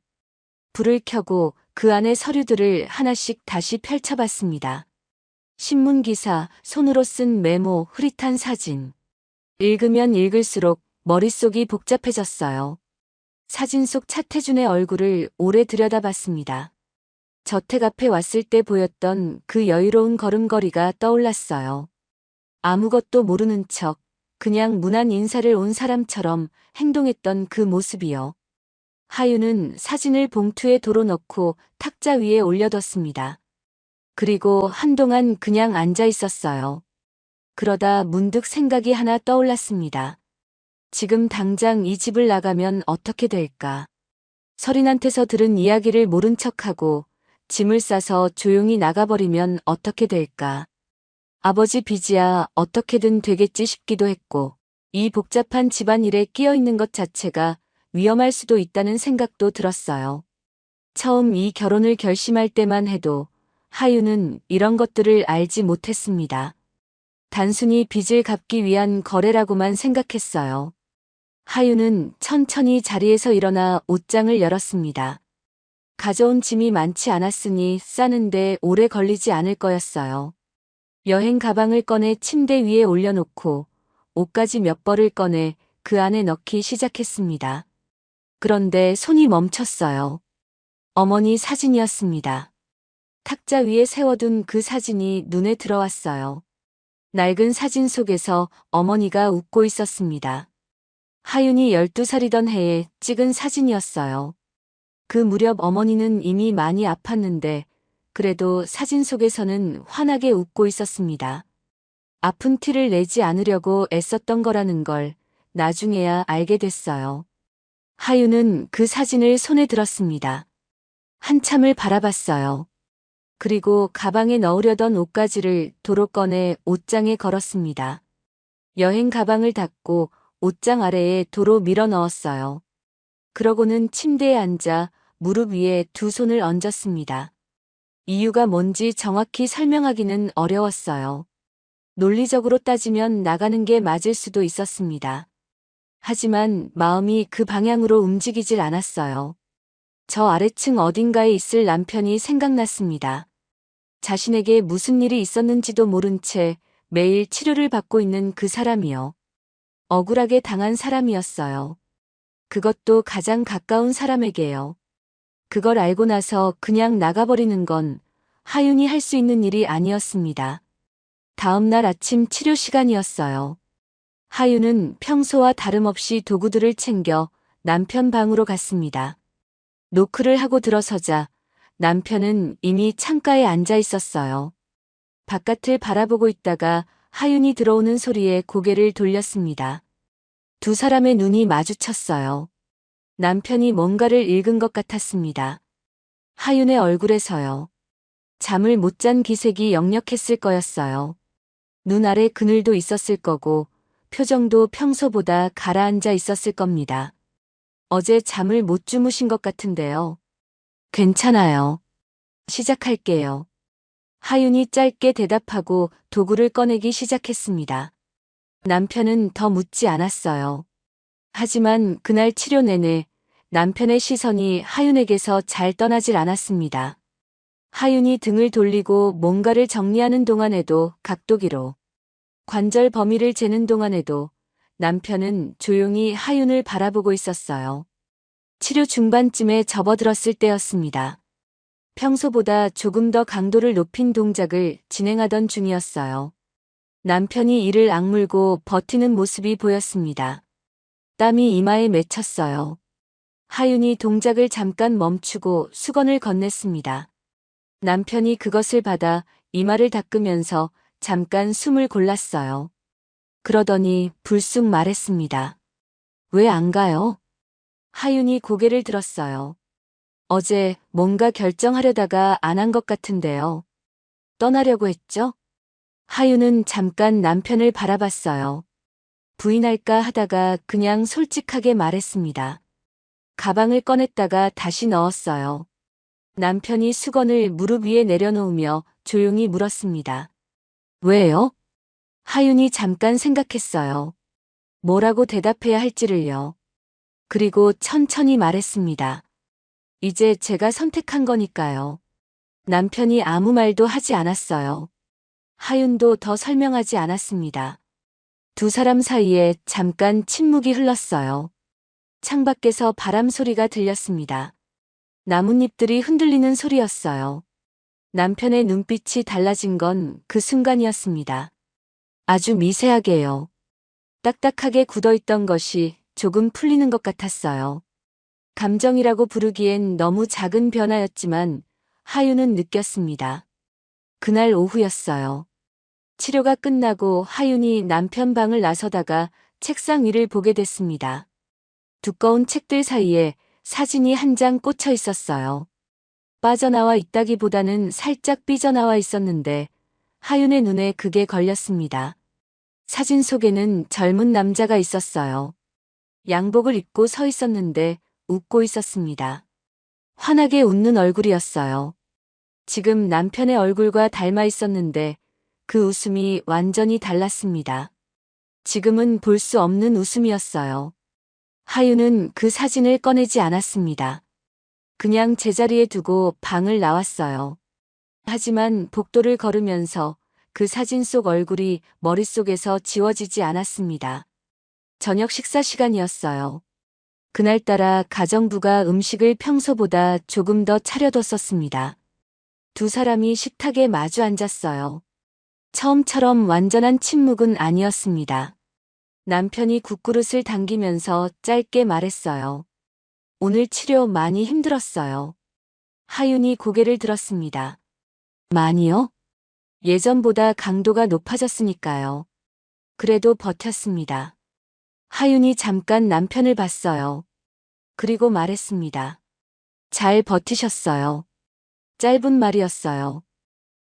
불을 켜고 그 안의 서류들을 하나씩 다시 펼쳐봤습니다. 신문기사, 손으로 쓴 메모, 흐릿한 사진. 읽으면 읽을수록 머릿속이 복잡해졌어요. 사진 속 차태준의 얼굴을 오래 들여다봤습니다. 저택 앞에 왔을 때 보였던 그 여유로운 걸음걸이가 떠올랐어요. 아무것도 모르는 척 그냥 무난 인사를 온 사람처럼 행동했던 그 모습이요. 하윤은 사진을 봉투에 도로 넣고 탁자 위에 올려뒀습니다. 그리고 한동안 그냥 앉아 있었어요. 그러다 문득 생각이 하나 떠올랐습니다. 지금 당장 이 집을 나가면 어떻게 될까? 서린한테서 들은 이야기를 모른 척하고 짐을 싸서 조용히 나가버리면 어떻게 될까? 아버지 빚이야 어떻게든 되겠지 싶기도 했고, 이 복잡한 집안일에 끼어 있는 것 자체가 위험할 수도 있다는 생각도 들었어요. 처음 이 결혼을 결심할 때만 해도 하윤은 이런 것들을 알지 못했습니다. 단순히 빚을 갚기 위한 거래라고만 생각했어요. 하윤은 천천히 자리에서 일어나 옷장을 열었습니다. 가져온 짐이 많지 않았으니 싸는데 오래 걸리지 않을 거였어요. 여행 가방을 꺼내 침대 위에 올려놓고 옷가지 몇 벌을 꺼내 그 안에 넣기 시작했습니다. 그런데 손이 멈췄어요. 어머니 사진이었습니다. 탁자 위에 세워둔 그 사진이 눈에 들어왔어요. 낡은 사진 속에서 어머니가 웃고 있었습니다. 하윤이 12살이던 해에 찍은 사진이었어요. 그 무렵 어머니는 이미 많이 아팠는데 그래도 사진 속에서는 환하게 웃고 있었습니다. 아픈 티를 내지 않으려고 애썼던 거라는 걸 나중에야 알게 됐어요. 하윤은 그 사진을 손에 들었습니다. 한참을 바라봤어요. 그리고 가방에 넣으려던 옷가지를 도로 꺼내 옷장에 걸었습니다. 여행 가방을 닫고 옷장 아래에 도로 밀어 넣었어요. 그러고는 침대에 앉아 무릎 위에 두 손을 얹었습니다. 이유가 뭔지 정확히 설명하기는 어려웠어요. 논리적으로 따지면 나가는 게 맞을 수도 있었습니다. 하지만 마음이 그 방향으로 움직이질 않았어요. 저 아래층 어딘가에 있을 남편이 생각났습니다. 자신에게 무슨 일이 있었는지도 모른 채 매일 치료를 받고 있는 그 사람이요. 억울하게 당한 사람이었어요. 그것도 가장 가까운 사람에게요. 그걸 알고 나서 그냥 나가버리는 건 하윤이 할 수 있는 일이 아니었습니다. 다음 날 아침 치료 시간이었어요. 하윤은 평소와 다름없이 도구들을 챙겨 남편 방으로 갔습니다. 노크를 하고 들어서자 남편은 이미 창가에 앉아 있었어요. 바깥을 바라보고 있다가 하윤이 들어오는 소리에 고개를 돌렸습니다. 두 사람의 눈이 마주쳤어요. 남편이 뭔가를 읽은 것 같았습니다. 하윤의 얼굴에서요. 잠을 못 잔 기색이 역력했을 거였어요. 눈 아래 그늘도 있었을 거고 표정도 평소보다 가라앉아 있었을 겁니다. 어제 잠을 못 주무신 것 같은데요. 괜찮아요. 시작할게요. 하윤이 짧게 대답하고 도구를 꺼내기 시작했습니다. 남편은 더 묻지 않았어요. 하지만 그날 치료 내내 남편의 시선이 하윤에게서 잘 떠나질 않았습니다. 하윤이 등을 돌리고 뭔가를 정리하는 동안에도 각도기로, 관절 범위를 재는 동안에도 남편은 조용히 하윤을 바라보고 있었어요. 치료 중반쯤에 접어들었을 때였습니다. 평소보다 조금 더 강도를 높인 동작을 진행하던 중이었어요. 남편이 이를 악물고 버티는 모습이 보였습니다. 땀이 이마에 맺혔어요. 하윤이 동작을 잠깐 멈추고 수건을 건넸습니다. 남편이 그것을 받아 이마를 닦으면서 잠깐 숨을 골랐어요. 그러더니 불쑥 말했습니다. 왜 안 가요? 하윤이 고개를 들었어요. 어제 뭔가 결정하려다가 안 한 것 같은데요. 떠나려고 했죠? 하윤은 잠깐 남편을 바라봤어요. 부인할까 하다가 그냥 솔직하게 말했습니다. 가방을 꺼냈다가 다시 넣었어요. 남편이 수건을 무릎 위에 내려놓으며 조용히 물었습니다. 왜요? 하윤이 잠깐 생각했어요. 뭐라고 대답해야 할지를요. 그리고 천천히 말했습니다. 이제 제가 선택한 거니까요. 남편이 아무 말도 하지 않았어요. 하윤도 더 설명하지 않았습니다. 두 사람 사이에 잠깐 침묵이 흘렀어요. 창밖에서 바람 소리가 들렸습니다. 나뭇잎들이 흔들리는 소리였어요. 남편의 눈빛이 달라진 건 그 순간이었습니다. 아주 미세하게요. 딱딱하게 굳어있던 것이 조금 풀리는 것 같았어요. 감정이라고 부르기엔 너무 작은 변화였지만 하윤은 느꼈습니다. 그날 오후였어요. 치료가 끝나고 하윤이 남편 방을 나서다가 책상 위를 보게 됐습니다. 두꺼운 책들 사이에 사진이 한 장 꽂혀 있었어요. 빠져나와 있다기보다는 살짝 삐져나와 있었는데 하윤의 눈에 그게 걸렸습니다. 사진 속에는 젊은 남자가 있었어요. 양복을 입고 서 있었는데 웃고 있었습니다. 환하게 웃는 얼굴이었어요. 지금 남편의 얼굴과 닮아 있었는데 그 웃음이 완전히 달랐습니다. 지금은 볼 수 없는 웃음이었어요. 하윤은 그 사진을 꺼내지 않았습니다. 그냥 제자리에 두고 방을 나왔어요. 하지만 복도를 걸으면서 그 사진 속 얼굴이 머릿속에서 지워지지 않았습니다. 저녁 식사 시간이었어요. 그날따라 가정부가 음식을 평소보다 조금 더 차려뒀었습니다. 두 사람이 식탁에 마주 앉았어요. 처음처럼 완전한 침묵은 아니었습니다. 남편이 국그릇을 당기면서 짧게 말했어요. 오늘 치료 많이 힘들었어요. 하윤이 고개를 들었습니다. 많이요? 예전보다 강도가 높아졌으니까요. 그래도 버텼습니다. 하윤이 잠깐 남편을 봤어요. 그리고 말했습니다. 잘 버티셨어요. 짧은 말이었어요.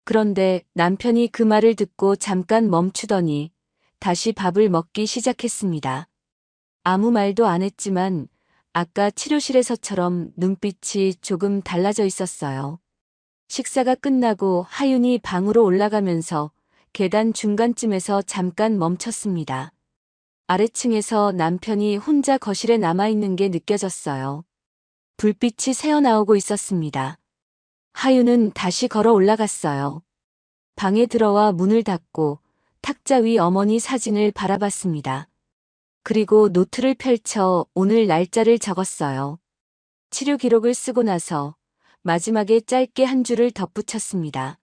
그런데 남편이 그 말을 듣고 잠깐 멈추더니 다시 밥을 먹기 시작했습니다. 아무 말도 안 했지만 아까 치료실에서처럼 눈빛이 조금 달라져 있었어요. 식사가 끝나고 하윤이 방으로 올라가면서 계단 중간쯤에서 잠깐 멈췄습니다. 아래층에서 남편이 혼자 거실에 남아있는 게 느껴졌어요. 불빛이 새어나오고 있었습니다. 하윤은 다시 걸어 올라갔어요. 방에 들어와 문을 닫고 탁자 위 어머니 사진을 바라봤습니다. 그리고 노트를 펼쳐 오늘 날짜를 적었어요. 치료 기록을 쓰고 나서 마지막에 짧게 한 줄을 덧붙였습니다.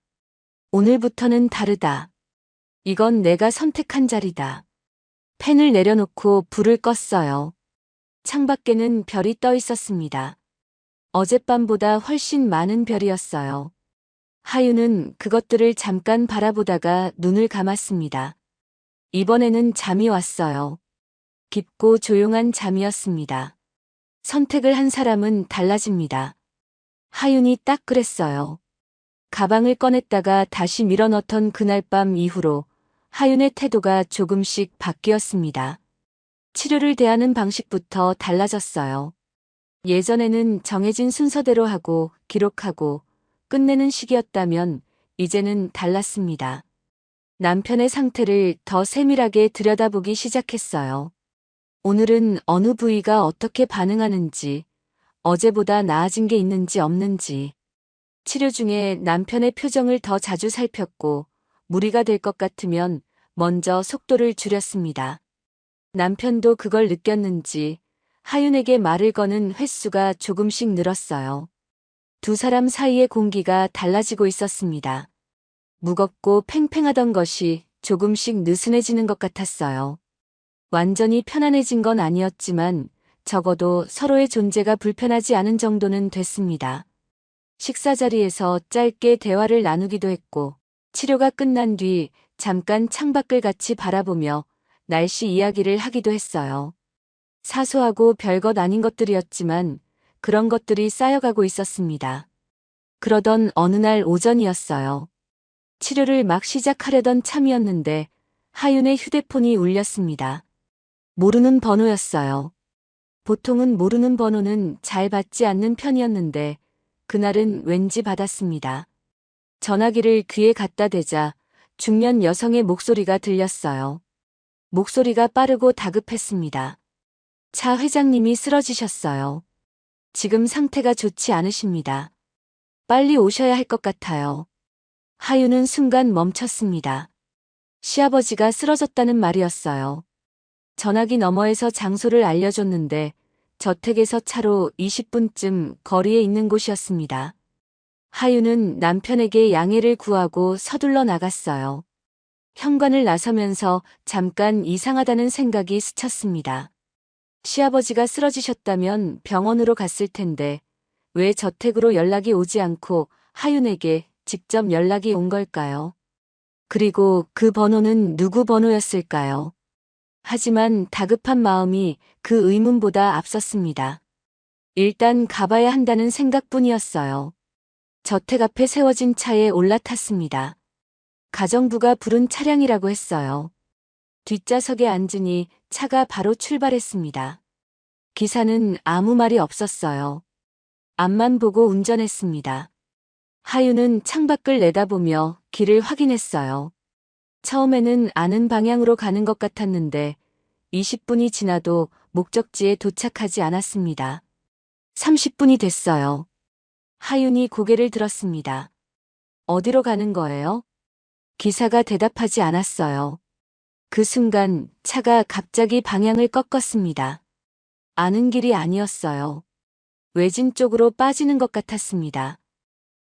오늘부터는 다르다. 이건 내가 선택한 자리다. 펜을 내려놓고 불을 껐어요. 창밖에는 별이 떠 있었습니다. 어젯밤보다 훨씬 많은 별이었어요. 하윤은 그것들을 잠깐 바라보다가 눈을 감았습니다. 이번에는 잠이 왔어요. 깊고 조용한 잠이었습니다. 선택을 한 사람은 달라집니다. 하윤이 딱 그랬어요. 가방을 꺼냈다가 다시 밀어넣던 그날 밤 이후로 하윤의 태도가 조금씩 바뀌었습니다. 치료를 대하는 방식부터 달라졌어요. 예전에는 정해진 순서대로 하고 기록하고 끝내는 식이었다면 이제는 달랐습니다. 남편의 상태를 더 세밀하게 들여다보기 시작했어요. 오늘은 어느 부위가 어떻게 반응하는지, 어제보다 나아진 게 있는지 없는지. 치료 중에 남편의 표정을 더 자주 살폈고 무리가 될 것 같으면 먼저 속도를 줄였습니다. 남편도 그걸 느꼈는지 하윤에게 말을 거는 횟수가 조금씩 늘었어요. 두 사람 사이의 공기가 달라지고 있었습니다. 무겁고 팽팽하던 것이 조금씩 느슨해지는 것 같았어요. 완전히 편안해진 건 아니었지만 적어도 서로의 존재가 불편하지 않은 정도는 됐습니다. 식사 자리에서 짧게 대화를 나누기도 했고 치료가 끝난 뒤 잠깐 창밖을 같이 바라보며 날씨 이야기를 하기도 했어요. 사소하고 별것 아닌 것들이었지만 그런 것들이 쌓여가고 있었습니다. 그러던 어느 날 오전이었어요. 치료를 막 시작하려던 참이었는데 하윤의 휴대폰이 울렸습니다. 모르는 번호였어요. 보통은 모르는 번호는 잘 받지 않는 편이었는데 그날은 왠지 받았습니다. 전화기를 귀에 갖다 대자 중년 여성의 목소리가 들렸어요. 목소리가 빠르고 다급했습니다. 차 회장님이 쓰러지셨어요. 지금 상태가 좋지 않으십니다. 빨리 오셔야 할 것 같아요. 하윤은 순간 멈췄습니다. 시아버지가 쓰러졌다는 말이었어요. 전화기 너머에서 장소를 알려줬는데 저택에서 차로 20분쯤 거리에 있는 곳이었습니다. 하윤은 남편에게 양해를 구하고 서둘러 나갔어요. 현관을 나서면서 잠깐 이상하다는 생각이 스쳤습니다. 시아버지가 쓰러지셨다면 병원으로 갔을 텐데 왜 저택으로 연락이 오지 않고 하윤에게 직접 연락이 온 걸까요? 그리고 그 번호는 누구 번호였을까요? 하지만 다급한 마음이 그 의문보다 앞섰습니다. 일단 가봐야 한다는 생각뿐이었어요. 저택 앞에 세워진 차에 올라탔습니다. 가정부가 부른 차량이라고 했어요. 뒷좌석에 앉으니 차가 바로 출발했습니다. 기사는 아무 말이 없었어요. 앞만 보고 운전했습니다. 하윤은 창밖을 내다보며 길을 확인했어요. 처음에는 아는 방향으로 가는 것 같았는데 20분이 지나도 목적지에 도착하지 않았습니다. 30분이 됐어요. 하윤이 고개를 들었습니다. 어디로 가는 거예요? 기사가 대답하지 않았어요. 그 순간 차가 갑자기 방향을 꺾었습니다. 아는 길이 아니었어요. 외진 쪽으로 빠지는 것 같았습니다.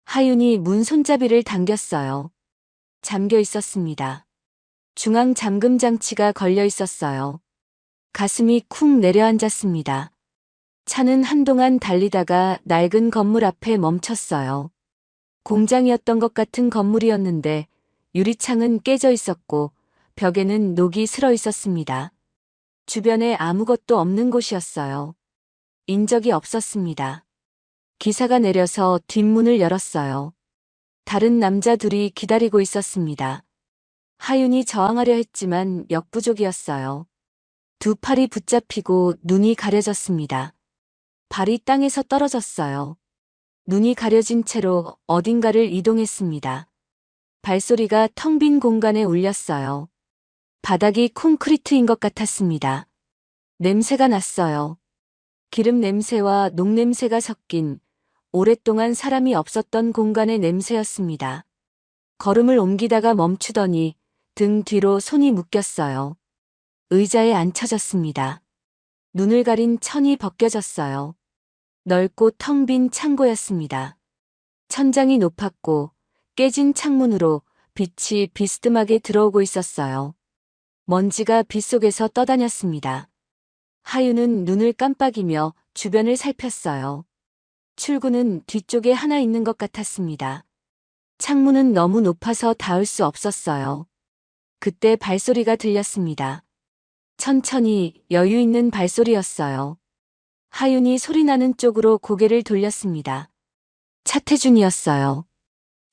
하윤이 문 손잡이를 당겼어요. 잠겨 있었습니다. 중앙 잠금 장치가 걸려 있었어요. 가슴이 쿵 내려앉았습니다. 차는 한동안 달리다가 낡은 건물 앞에 멈췄어요. 공장이었던 것 같은 건물이었는데 유리창은 깨져 있었고 벽에는 녹이 슬어 있었습니다. 주변에 아무것도 없는 곳이었어요. 인적이 없었습니다. 기사가 내려서 뒷문을 열었어요. 다른 남자 둘이 기다리고 있었습니다. 하윤이 저항하려 했지만 역부족이었어요. 두 팔이 붙잡히고 눈이 가려졌습니다. 발이 땅에서 떨어졌어요. 눈이 가려진 채로 어딘가를 이동했습니다. 발소리가 텅 빈 공간에 울렸어요. 바닥이 콘크리트인 것 같았습니다. 냄새가 났어요. 기름 냄새와 녹냄새가 섞인 오랫동안 사람이 없었던 공간의 냄새였습니다. 걸음을 옮기다가 멈추더니 등 뒤로 손이 묶였어요. 의자에 앉혀졌습니다. 눈을 가린 천이 벗겨졌어요. 넓고 텅 빈 창고였습니다. 천장이 높았고 깨진 창문으로 빛이 비스듬하게 들어오고 있었어요. 먼지가 빗속에서 떠다녔습니다. 하윤은 눈을 깜빡이며 주변을 살폈어요. 출구는 뒤쪽에 하나 있는 것 같았습니다. 창문은 너무 높아서 닿을 수 없었어요. 그때 발소리가 들렸습니다. 천천히 여유 있는 발소리였어요. 하윤이 소리나는 쪽으로 고개를 돌렸습니다. 차태준이었어요.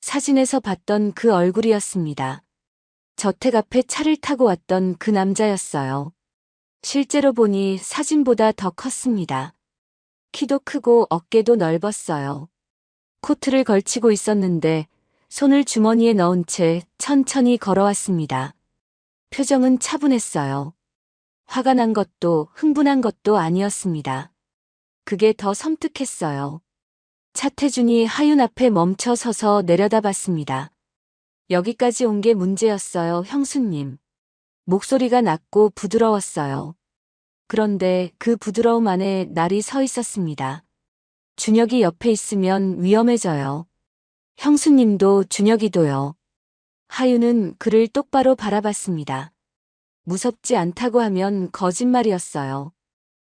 사진에서 봤던 그 얼굴이었습니다. 저택 앞에 차를 타고 왔던 그 남자였어요. 실제로 보니 사진보다 더 컸습니다. 키도 크고 어깨도 넓었어요. 코트를 걸치고 있었는데 손을 주머니에 넣은 채 천천히 걸어왔습니다. 표정은 차분했어요. 화가 난 것도 흥분한 것도 아니었습니다. 그게 더 섬뜩했어요. 차태준이 하윤 앞에 멈춰 서서 내려다봤습니다. 여기까지 온 게 문제였어요, 형수님. 목소리가 낮고 부드러웠어요. 그런데 그 부드러움 안에 날이 서 있었습니다. 준혁이 옆에 있으면 위험해져요. 형수님도 준혁이도요. 하윤은 그를 똑바로 바라봤습니다. 무섭지 않다고 하면 거짓말이었어요.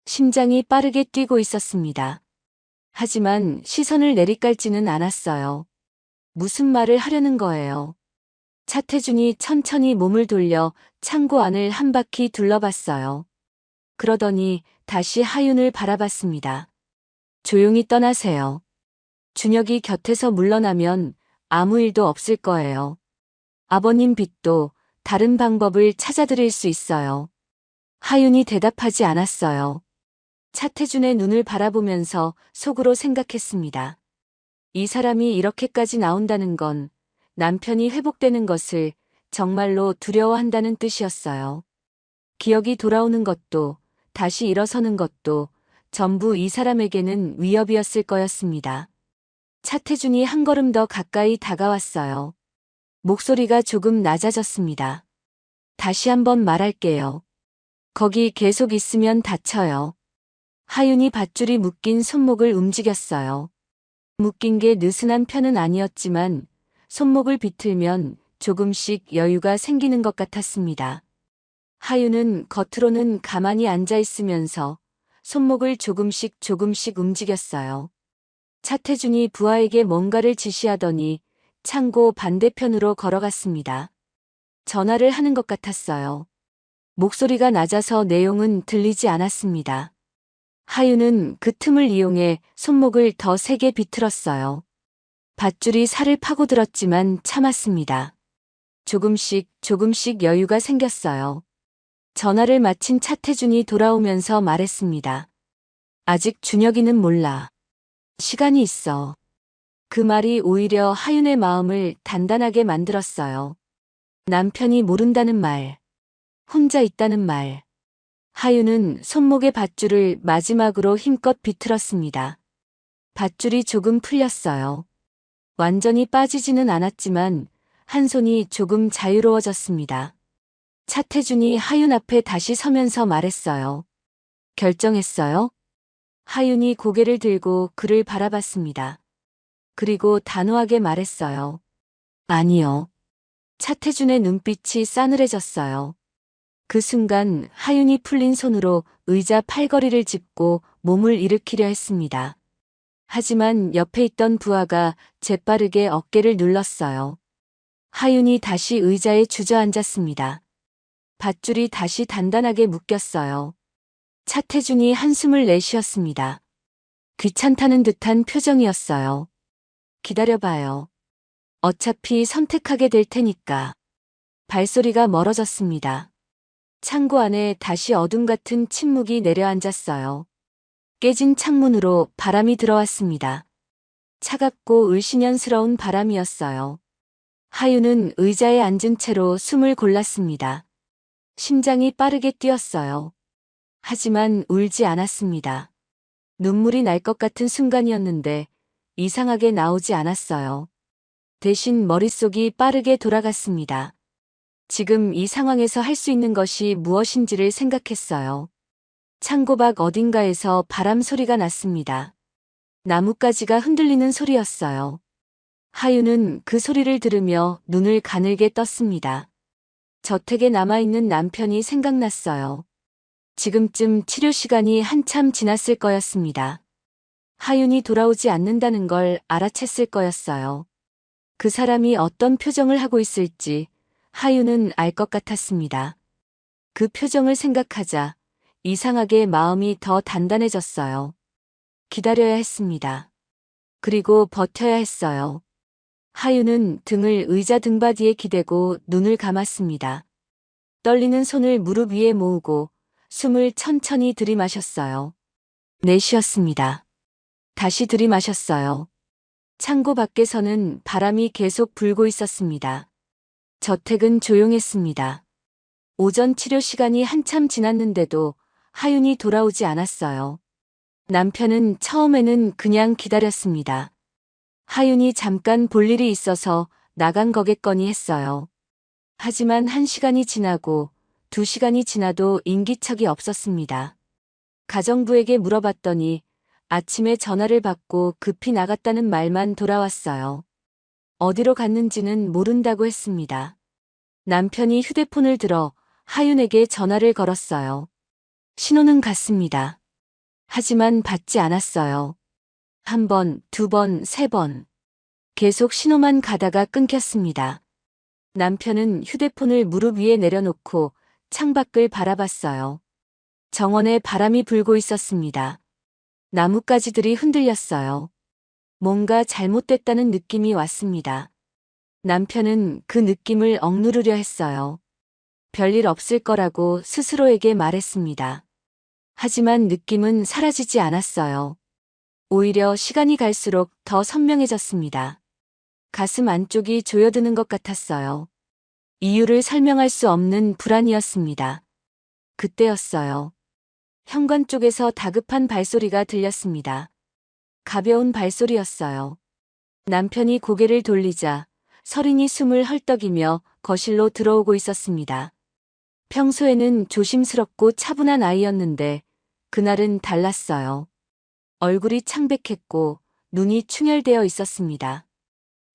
심장이 빠르게 뛰고 있었습니다. 하지만 시선을 내리깔지는 않았어요. 무슨 말을 하려는 거예요? 차태준이 천천히 몸을 돌려 창고 안을 한 바퀴 둘러봤어요. 그러더니 다시 하윤을 바라봤습니다. 조용히 떠나세요. 준혁이 곁에서 물러나면 아무 일도 없을 거예요. 아버님 빚도 다른 방법을 찾아드릴 수 있어요. 하윤이 대답하지 않았어요. 차태준의 눈을 바라보면서 속으로 생각했습니다. 이 사람이 이렇게까지 나온다는 건 남편이 회복되는 것을 정말로 두려워한다는 뜻이었어요. 기억이 돌아오는 것도 다시 일어서는 것도 전부 이 사람에게는 위협이었을 거였습니다. 차태준이 한 걸음 더 가까이 다가왔어요. 목소리가 조금 낮아졌습니다. 다시 한번 말할게요. 거기 계속 있으면 다쳐요. 하윤이 밧줄이 묶인 손목을 움직였어요. 묶인 게 느슨한 편은 아니었지만 손목을 비틀면 조금씩 여유가 생기는 것 같았습니다. 하윤은 겉으로는 가만히 앉아 있으면서 손목을 조금씩 움직였어요. 차태준이 부하에게 뭔가를 지시하더니 창고 반대편으로 걸어갔습니다. 전화를 하는 것 같았어요. 목소리가 낮아서 내용은 들리지 않았습니다. 하윤은 그 틈을 이용해 손목을 더 세게 비틀었어요. 밧줄이 살을 파고들었지만 참았습니다. 조금씩 여유가 생겼어요. 전화를 마친 차태준이 돌아오면서 말했습니다. 아직 준혁이는 몰라. 시간이 있어. 그 말이 오히려 하윤의 마음을 단단하게 만들었어요. 남편이 모른다는 말, 혼자 있다는 말. 하윤은 손목의 밧줄을 마지막으로 힘껏 비틀었습니다. 밧줄이 조금 풀렸어요. 완전히 빠지지는 않았지만 한 손이 조금 자유로워졌습니다. 차태준이 하윤 앞에 다시 서면서 말했어요. 결정했어요? 하윤이 고개를 들고 그를 바라봤습니다. 그리고 단호하게 말했어요. 아니요. 차태준의 눈빛이 싸늘해졌어요. 그 순간 하윤이 풀린 손으로 의자 팔걸이를 짚고 몸을 일으키려 했습니다. 하지만 옆에 있던 부하가 재빠르게 어깨를 눌렀어요. 하윤이 다시 의자에 주저앉았습니다. 밧줄이 다시 단단하게 묶였어요. 차태준이 한숨을 내쉬었습니다. 귀찮다는 듯한 표정이었어요. 기다려봐요. 어차피 선택하게 될 테니까. 발소리가 멀어졌습니다. 창고 안에 다시 어둠 같은 침묵이 내려앉았어요. 깨진 창문으로 바람이 들어왔습니다. 차갑고 을씨년스러운 바람이었어요. 하윤은 의자에 앉은 채로 숨을 골랐습니다. 심장이 빠르게 뛰었어요. 하지만 울지 않았습니다. 눈물이 날 것 같은 순간이었는데 이상하게 나오지 않았어요. 대신 머릿속이 빠르게 돌아갔습니다. 지금 이 상황에서 할 수 있는 것이 무엇인지를 생각했어요. 창고 밖 어딘가에서 바람 소리가 났습니다. 나뭇가지가 흔들리는 소리였어요. 하윤은 그 소리를 들으며 눈을 가늘게 떴습니다. 저택에 남아있는 남편이 생각났어요. 지금쯤 치료 시간이 한참 지났을 거였습니다. 하윤이 돌아오지 않는다는 걸 알아챘을 거였어요. 그 사람이 어떤 표정을 하고 있을지 하윤은 알 것 같았습니다. 그 표정을 생각하자 이상하게 마음이 더 단단해졌어요. 기다려야 했습니다. 그리고 버텨야 했어요. 하윤은 등을 의자 등받이에 기대고 눈을 감았습니다. 떨리는 손을 무릎 위에 모으고 숨을 천천히 들이마셨어요. 내쉬었습니다. 다시 들이마셨어요. 창고 밖에서는 바람이 계속 불고 있었습니다. 저택은 조용했습니다. 오전 치료 시간이 한참 지났는데도 하윤이 돌아오지 않았어요. 남편은 처음에는 그냥 기다렸습니다. 하윤이 잠깐 볼 일이 있어서 나간 거겠거니 했어요. 하지만 1시간이 지나고 2시간이 지나도 인기척이 없었습니다. 가정부에게 물어봤더니 아침에 전화를 받고 급히 나갔다는 말만 돌아왔어요. 어디로 갔는지는 모른다고 했습니다. 남편이 휴대폰을 들어 하윤에게 전화를 걸었어요. 신호는 갔습니다. 하지만 받지 않았어요. 1번, 2번, 3번. 계속 신호만 가다가 끊겼습니다. 남편은 휴대폰을 무릎 위에 내려놓고 창밖을 바라봤어요. 정원에 바람이 불고 있었습니다. 나뭇가지들이 흔들렸어요. 뭔가 잘못됐다는 느낌이 왔습니다. 남편은 그 느낌을 억누르려 했어요. 별일 없을 거라고 스스로에게 말했습니다. 하지만 느낌은 사라지지 않았어요. 오히려 시간이 갈수록 더 선명해졌습니다. 가슴 안쪽이 조여드는 것 같았어요. 이유를 설명할 수 없는 불안이었습니다. 그때였어요. 현관 쪽에서 다급한 발소리가 들렸습니다. 가벼운 발소리였어요. 남편이 고개를 돌리자 서린이 숨을 헐떡이며 거실로 들어오고 있었습니다. 평소에는 조심스럽고 차분한 아이였는데 그날은 달랐어요. 얼굴이 창백했고 눈이 충혈되어 있었습니다.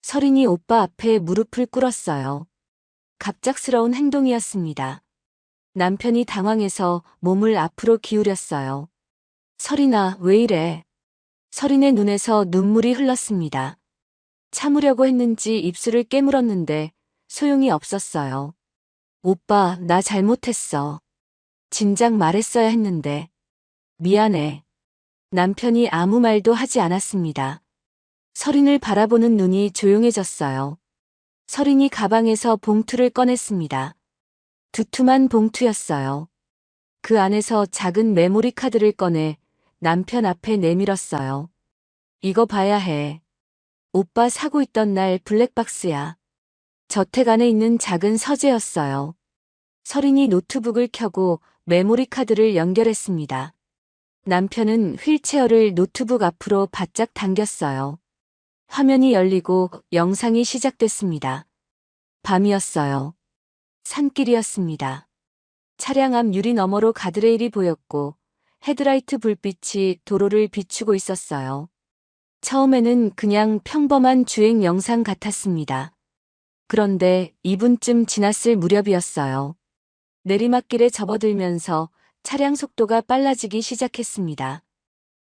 서린이 오빠 앞에 무릎을 꿇었어요. 갑작스러운 행동이었습니다. 남편이 당황해서 몸을 앞으로 기울였어요. 서린아, 왜 이래? 서린의 눈에서 눈물이 흘렀습니다. 참으려고 했는지 입술을 깨물었는데 소용이 없었어요. 오빠, 나 잘못했어. 진작 말했어야 했는데. 미안해. 남편이 아무 말도 하지 않았습니다. 서린을 바라보는 눈이 조용해졌어요. 서린이 가방에서 봉투를 꺼냈습니다. 두툼한 봉투였어요. 그 안에서 작은 메모리 카드를 꺼내 남편 앞에 내밀었어요. 이거 봐야 해. 오빠 사고 있던 날 블랙박스야. 저택 안에 있는 작은 서재였어요. 서린이 노트북을 켜고 메모리 카드를 연결했습니다. 남편은 휠체어를 노트북 앞으로 바짝 당겼어요. 화면이 열리고 영상이 시작됐습니다. 밤이었어요. 산길이었습니다. 차량 앞 유리 너머로 가드레일이 보였고 헤드라이트 불빛이 도로를 비추고 있었어요. 처음에는 그냥 평범한 주행 영상 같았습니다. 그런데 2분쯤 지났을 무렵이었어요. 내리막길에 접어들면서 차량 속도가 빨라지기 시작했습니다.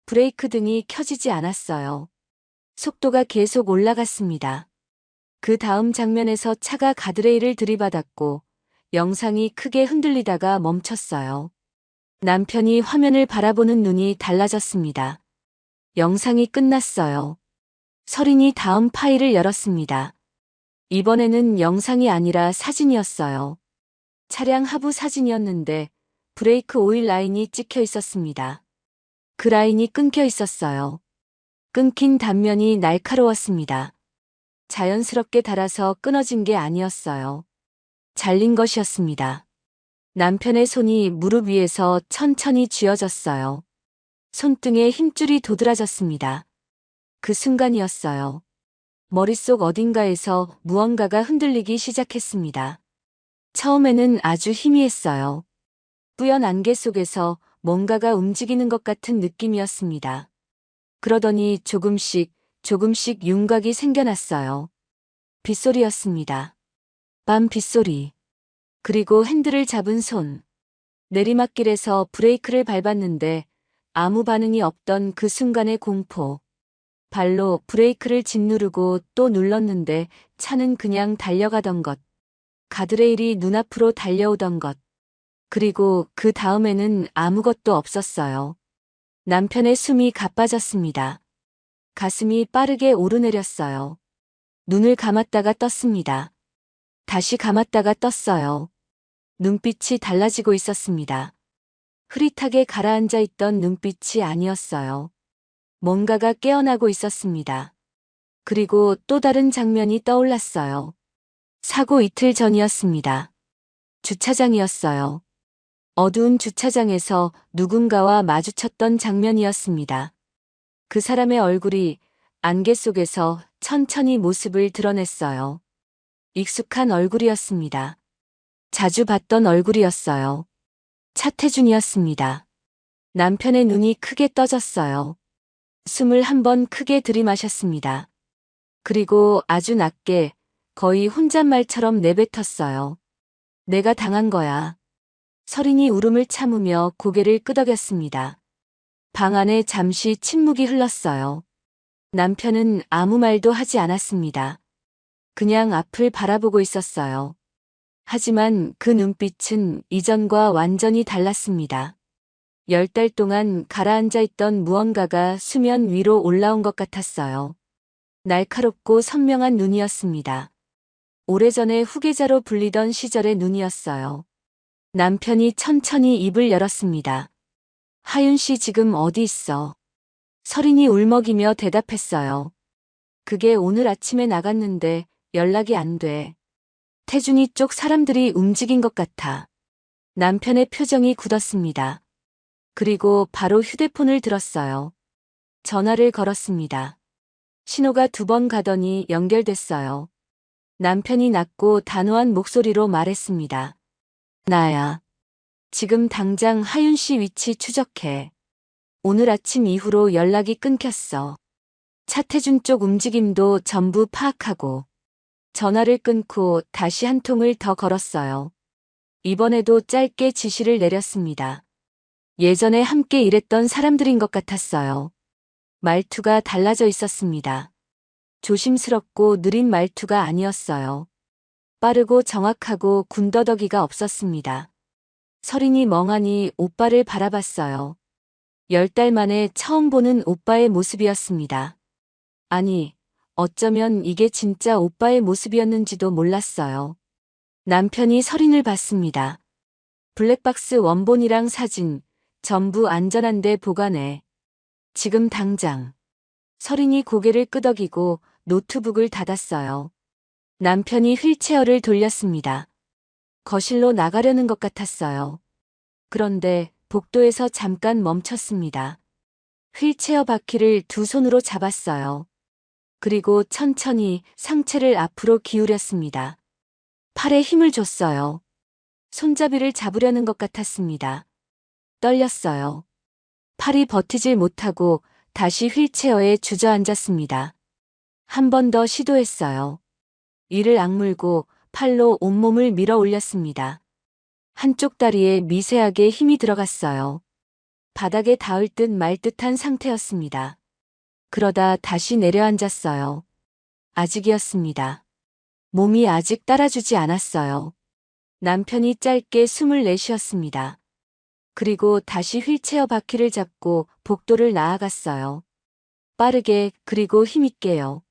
브레이크 등이 켜지지 않았어요. 속도가 계속 올라갔습니다. 그 다음 장면에서 차가 가드레일을 들이받았고 영상이 크게 흔들리다가 멈췄어요. 남편이 화면을 바라보는 눈이 달라졌습니다. 영상이 끝났어요. 서린이 다음 파일을 열었습니다. 이번에는 영상이 아니라 사진이었어요. 차량 하부 사진이었는데 브레이크 오일 라인이 찍혀 있었습니다. 그 라인이 끊겨 있었어요. 끊긴 단면이 날카로웠습니다. 자연스럽게 닳아서 끊어진 게 아니었어요. 잘린 것이었습니다. 남편의 손이 무릎 위에서 천천히 쥐어졌어요. 손등에 힘줄이 도드라졌습니다. 그 순간이었어요. 머릿속 어딘가에서 무언가가 흔들리기 시작했습니다. 처음에는 아주 희미했어요. 뿌연 안개 속에서 뭔가가 움직이는 것 같은 느낌이었습니다. 그러더니 조금씩 윤곽이 생겨났어요. 빗소리였습니다. 밤 빗소리. 그리고 핸들을 잡은 손. 내리막길에서 브레이크를 밟았는데 아무 반응이 없던 그 순간의 공포. 발로 브레이크를 짓누르고 또 눌렀는데 차는 그냥 달려가던 것. 가드레일이 눈앞으로 달려오던 것. 그리고 그 다음에는 아무것도 없었어요. 남편의 숨이 가빠졌습니다. 가슴이 빠르게 오르내렸어요. 눈을 감았다가 떴습니다. 다시 감았다가 떴어요. 눈빛이 달라지고 있었습니다. 흐릿하게 가라앉아 있던 눈빛이 아니었어요. 뭔가가 깨어나고 있었습니다. 그리고 또 다른 장면이 떠올랐어요. 사고 이틀 전이었습니다. 주차장이었어요. 어두운 주차장에서 누군가와 마주쳤던 장면이었습니다. 그 사람의 얼굴이 안개 속에서 천천히 모습을 드러냈어요. 익숙한 얼굴이었습니다. 자주 봤던 얼굴이었어요. 차태준이었습니다. 남편의 눈이 크게 떠졌어요. 숨을 한 번 크게 들이마셨습니다. 그리고 아주 낮게 거의 혼잣말처럼 내뱉었어요. 내가 당한 거야. 서린이 울음을 참으며 고개를 끄덕였습니다. 방 안에 잠시 침묵이 흘렀어요. 남편은 아무 말도 하지 않았습니다. 그냥 앞을 바라보고 있었어요. 하지만 그 눈빛은 이전과 완전히 달랐습니다. 10달 동안 가라앉아 있던 무언가가 수면 위로 올라온 것 같았어요. 날카롭고 선명한 눈이었습니다. 오래전에 후계자로 불리던 시절의 눈이었어요. 남편이 천천히 입을 열었습니다. 하윤 씨 지금 어디 있어? 서린이 울먹이며 대답했어요. 그게 오늘 아침에 나갔는데 연락이 안 돼. 태준이 쪽 사람들이 움직인 것 같아. 남편의 표정이 굳었습니다. 그리고 바로 휴대폰을 들었어요. 전화를 걸었습니다. 신호가 2번 가더니 연결됐어요. 남편이 낮고 단호한 목소리로 말했습니다. 나야. 지금 당장 하윤 씨 위치 추적해. 오늘 아침 이후로 연락이 끊겼어. 차태준 쪽 움직임도 전부 파악하고. 전화를 끊고 다시 한 통을 더 걸었어요. 이번에도 짧게 지시를 내렸습니다. 예전에 함께 일했던 사람들인 것 같았어요. 말투가 달라져 있었습니다. 조심스럽고 느린 말투가 아니었어요. 빠르고 정확하고 군더더기가 없었습니다. 서린이 멍하니 오빠를 바라봤어요. 10달 만에 처음 보는 오빠의 모습이었습니다. 아니, 어쩌면 이게 진짜 오빠의 모습이었는지도 몰랐어요. 남편이 서린을 봤습니다. 블랙박스 원본이랑 사진, 전부 안전한 데 보관해. 지금 당장. 서린이 고개를 끄덕이고 노트북을 닫았어요. 남편이 휠체어를 돌렸습니다. 거실로 나가려는 것 같았어요. 그런데 복도에서 잠깐 멈췄습니다. 휠체어 바퀴를 두 손으로 잡았어요. 그리고 천천히 상체를 앞으로 기울였습니다. 팔에 힘을 줬어요. 손잡이를 잡으려는 것 같았습니다. 떨렸어요. 팔이 버티질 못하고 다시 휠체어에 주저앉았습니다. 한 번 더 시도했어요. 이를 악물고 팔로 온몸을 밀어 올렸습니다. 한쪽 다리에 미세하게 힘이 들어갔어요. 바닥에 닿을 듯 말 듯한 상태였습니다. 그러다 다시 내려앉았어요. 아직이었습니다. 몸이 아직 따라주지 않았어요. 남편이 짧게 숨을 내쉬었습니다. 그리고 다시 휠체어 바퀴를 잡고 복도를 나아갔어요. 빠르게 그리고 힘있게요.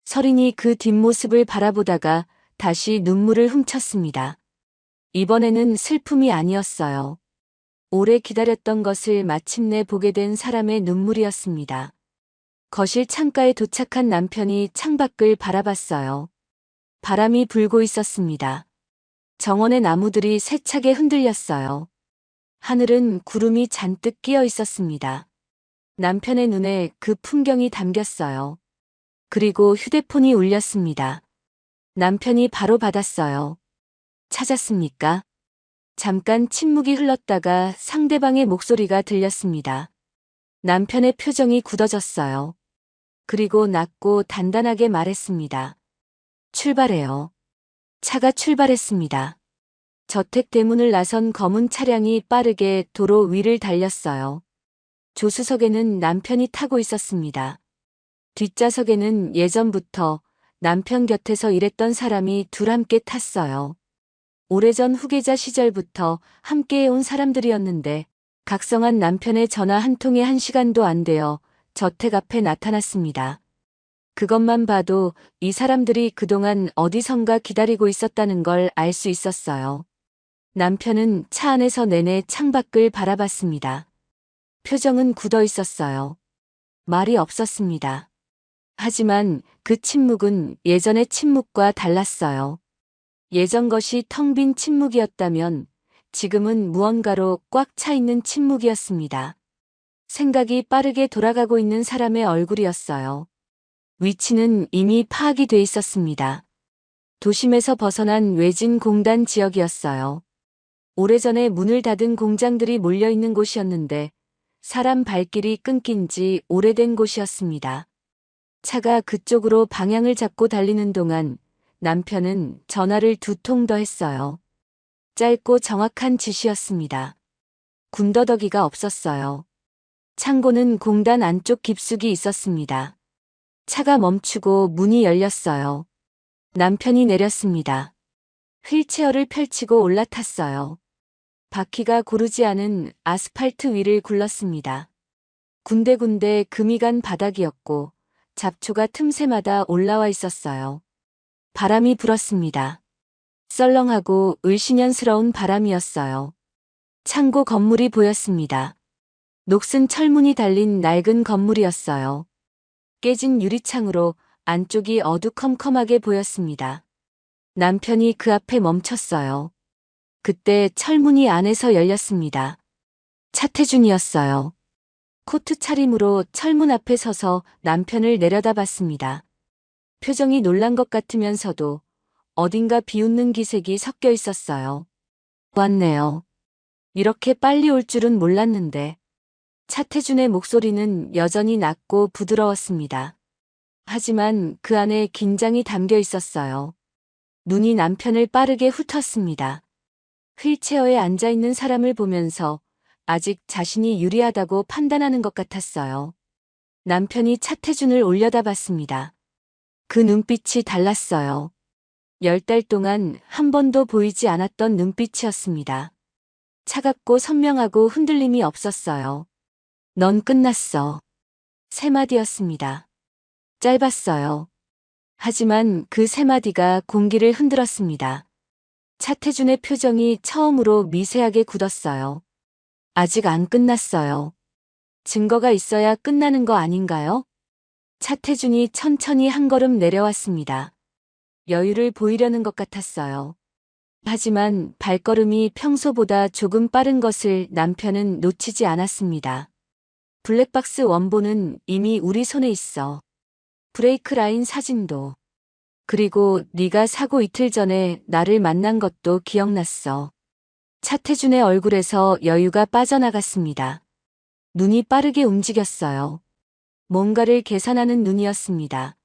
서린이 그 뒷모습을 바라보다가 다시 눈물을 훔쳤습니다. 이번에는 슬픔이 아니었어요. 오래 기다렸던 것을 마침내 보게 된 사람의 눈물이었습니다. 거실 창가에 도착한 남편이 창밖을 바라봤어요. 바람이 불고 있었습니다. 정원의 나무들이 세차게 흔들렸어요. 하늘은 구름이 잔뜩 끼어 있었습니다. 남편의 눈에 그 풍경이 담겼어요. 그리고 휴대폰이 울렸습니다. 남편이 바로 받았어요. 찾았습니까? 잠깐 침묵이 흘렀다가 상대방의 목소리가 들렸습니다. 남편의 표정이 굳어졌어요. 그리고 낮고 단단하게 말했습니다. 출발해요. 차가 출발했습니다. 저택 대문을 나선 검은 차량이 빠르게 도로 위를 달렸어요. 조수석에는 남편이 타고 있었습니다. 뒷좌석에는 예전부터 남편 곁에서 일했던 사람이 둘 함께 탔어요. 오래전 후계자 시절부터 함께해온 사람들이었는데 각성한 남편의 전화 한 통에 1시간도 안 되어 저택 앞에 나타났습니다. 그것만 봐도 이 사람들이 그동안 어디선가 기다리고 있었다는 걸 알 수 있었어요. 남편은 차 안에서 내내 창밖을 바라봤습니다. 표정은 굳어 있었어요. 말이 없었습니다. 하지만 그 침묵은 예전의 침묵과 달랐어요. 예전 것이 텅 빈 침묵이었다면 지금은 무언가로 꽉 차 있는 침묵이었습니다. 생각이 빠르게 돌아가고 있는 사람의 얼굴이었어요. 위치는 이미 파악이 돼 있었습니다. 도심에서 벗어난 외진 공단 지역이었어요. 오래전에 문을 닫은 공장들이 몰려있는 곳이었는데 사람 발길이 끊긴 지 오래된 곳이었습니다. 차가 그쪽으로 방향을 잡고 달리는 동안 남편은 전화를 2통 더 했어요. 짧고 정확한 지시였습니다. 군더더기가 없었어요. 창고는 공단 안쪽 깊숙이 있었습니다. 차가 멈추고 문이 열렸어요. 남편이 내렸습니다. 휠체어를 펼치고 올라탔어요. 바퀴가 고르지 않은 아스팔트 위를 굴렀습니다. 군데군데 금이 간 바닥이었고 잡초가 틈새마다 올라와 있었어요. 바람이 불었습니다. 썰렁하고 을씨년스러운 바람이었어요. 창고 건물이 보였습니다. 녹슨 철문이 달린 낡은 건물이었어요. 깨진 유리창으로 안쪽이 어두컴컴하게 보였습니다. 남편이 그 앞에 멈췄어요. 그때 철문이 안에서 열렸습니다. 차태준이었어요. 코트 차림으로 철문 앞에 서서 남편을 내려다봤습니다. 표정이 놀란 것 같으면서도 어딘가 비웃는 기색이 섞여 있었어요. 왔네요. 이렇게 빨리 올 줄은 몰랐는데. 차태준의 목소리는 여전히 낮고 부드러웠습니다. 하지만 그 안에 긴장이 담겨 있었어요. 눈이 남편을 빠르게 훑었습니다. 휠체어에 앉아있는 사람을 보면서 아직 자신이 유리하다고 판단하는 것 같았어요. 남편이 차태준을 올려다봤습니다. 그 눈빛이 달랐어요. 10달 동안 한 번도 보이지 않았던 눈빛이었습니다. 차갑고 선명하고 흔들림이 없었어요. 넌 끝났어. 세 마디였습니다. 짧았어요. 하지만 그 세 마디가 공기를 흔들었습니다. 차태준의 표정이 처음으로 미세하게 굳었어요. 아직 안 끝났어요. 증거가 있어야 끝나는 거 아닌가요? 차태준이 천천히 한 걸음 내려왔습니다. 여유를 보이려는 것 같았어요. 하지만 발걸음이 평소보다 조금 빠른 것을 남편은 놓치지 않았습니다. 블랙박스 원본은 이미 우리 손에 있어. 브레이크 라인 사진도. 그리고 네가 사고 이틀 전에 나를 만난 것도 기억났어. 차태준의 얼굴에서 여유가 빠져나갔습니다. 눈이 빠르게 움직였어요. 뭔가를 계산하는 눈이었습니다.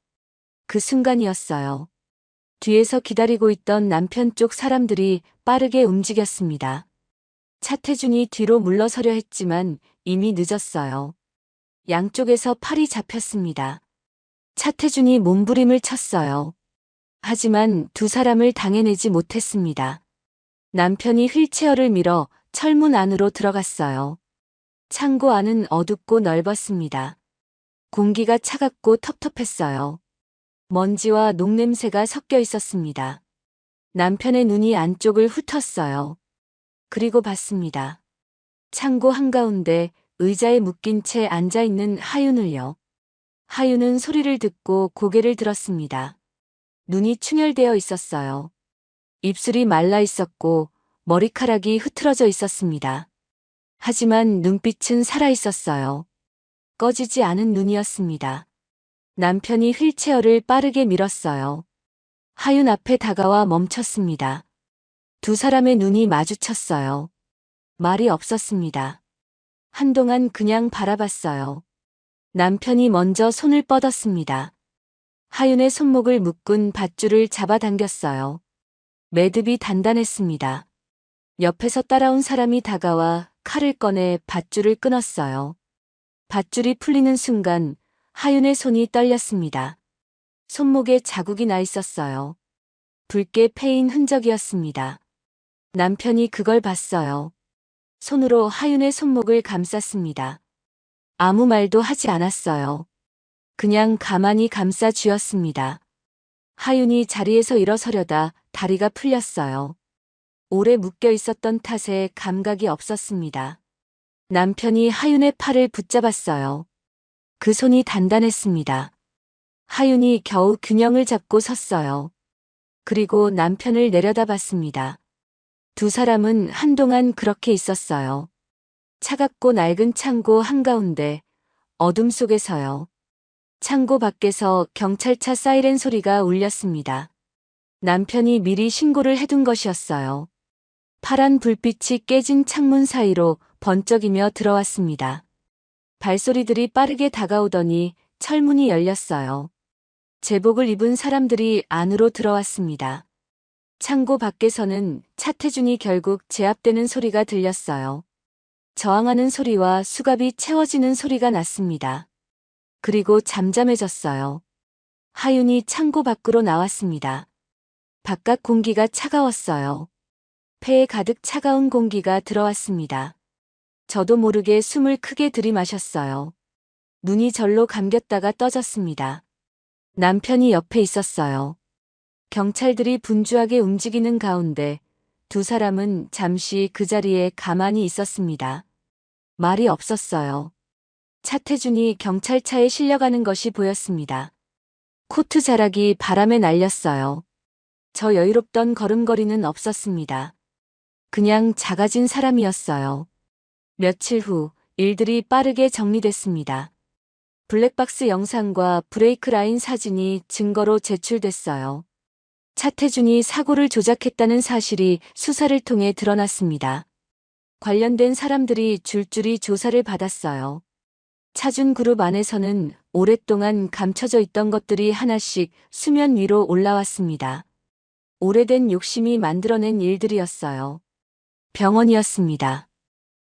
그 순간이었어요. 뒤에서 기다리고 있던 남편 쪽 사람들이 빠르게 움직였습니다. 차태준이 뒤로 물러서려 했지만 이미 늦었어요. 양쪽에서 팔이 잡혔습니다. 차태준이 몸부림을 쳤어요. 하지만 두 사람을 당해내지 못했습니다. 남편이 휠체어를 밀어 철문 안으로 들어갔어요. 창고 안은 어둡고 넓었습니다. 공기가 차갑고 텁텁했어요. 먼지와 녹냄새가 섞여 있었습니다. 남편의 눈이 안쪽을 훑었어요. 그리고 봤습니다. 창고 한가운데 의자에 묶인 채 앉아있는 하윤을요. 하윤은 소리를 듣고 고개를 들었습니다. 눈이 충혈되어 있었어요. 입술이 말라 있었고 머리카락이 흐트러져 있었습니다. 하지만 눈빛은 살아 있었어요. 꺼지지 않은 눈이었습니다. 남편이 휠체어를 빠르게 밀었어요. 하윤 앞에 다가와 멈췄습니다. 두 사람의 눈이 마주쳤어요. 말이 없었습니다. 한동안 그냥 바라봤어요. 남편이 먼저 손을 뻗었습니다. 하윤의 손목을 묶은 밧줄을 잡아당겼어요. 매듭이 단단했습니다. 옆에서 따라온 사람이 다가와 칼을 꺼내 밧줄을 끊었어요. 밧줄이 풀리는 순간 하윤의 손이 떨렸습니다. 손목에 자국이 나 있었어요. 붉게 패인 흔적이었습니다. 남편이 그걸 봤어요. 손으로 하윤의 손목을 감쌌습니다. 아무 말도 하지 않았어요. 그냥 가만히 감싸 쥐었습니다. 하윤이 자리에서 일어서려다 다리가 풀렸어요. 오래 묶여 있었던 탓에 감각이 없었습니다. 남편이 하윤의 팔을 붙잡았어요. 그 손이 단단했습니다. 하윤이 겨우 균형을 잡고 섰어요. 그리고 남편을 내려다봤습니다. 두 사람은 한동안 그렇게 있었어요. 차갑고 낡은 창고 한가운데 어둠 속에서요. 창고 밖에서 경찰차 사이렌 소리가 울렸습니다. 남편이 미리 신고를 해둔 것이었어요. 파란 불빛이 깨진 창문 사이로 번쩍이며 들어왔습니다. 발소리들이 빠르게 다가오더니 철문이 열렸어요. 제복을 입은 사람들이 안으로 들어왔습니다. 창고 밖에서는 차태준이 결국 제압되는 소리가 들렸어요. 저항하는 소리와 수갑이 채워지는 소리가 났습니다. 그리고 잠잠해졌어요. 하윤이 창고 밖으로 나왔습니다. 바깥 공기가 차가웠어요. 폐에 가득 차가운 공기가 들어왔습니다. 저도 모르게 숨을 크게 들이마셨어요. 눈이 절로 감겼다가 떠졌습니다. 남편이 옆에 있었어요. 경찰들이 분주하게 움직이는 가운데 두 사람은 잠시 그 자리에 가만히 있었습니다. 말이 없었어요. 차태준이 경찰차에 실려가는 것이 보였습니다. 코트 자락이 바람에 날렸어요. 저 여유롭던 걸음걸이는 없었습니다. 그냥 작아진 사람이었어요. 며칠 후 일들이 빠르게 정리됐습니다. 블랙박스 영상과 브레이크 라인 사진이 증거로 제출됐어요. 차태준이 사고를 조작했다는 사실이 수사를 통해 드러났습니다. 관련된 사람들이 줄줄이 조사를 받았어요. 차준 그룹 안에서는 오랫동안 감춰져 있던 것들이 하나씩 수면 위로 올라왔습니다. 오래된 욕심이 만들어낸 일들이었어요. 병원이었습니다.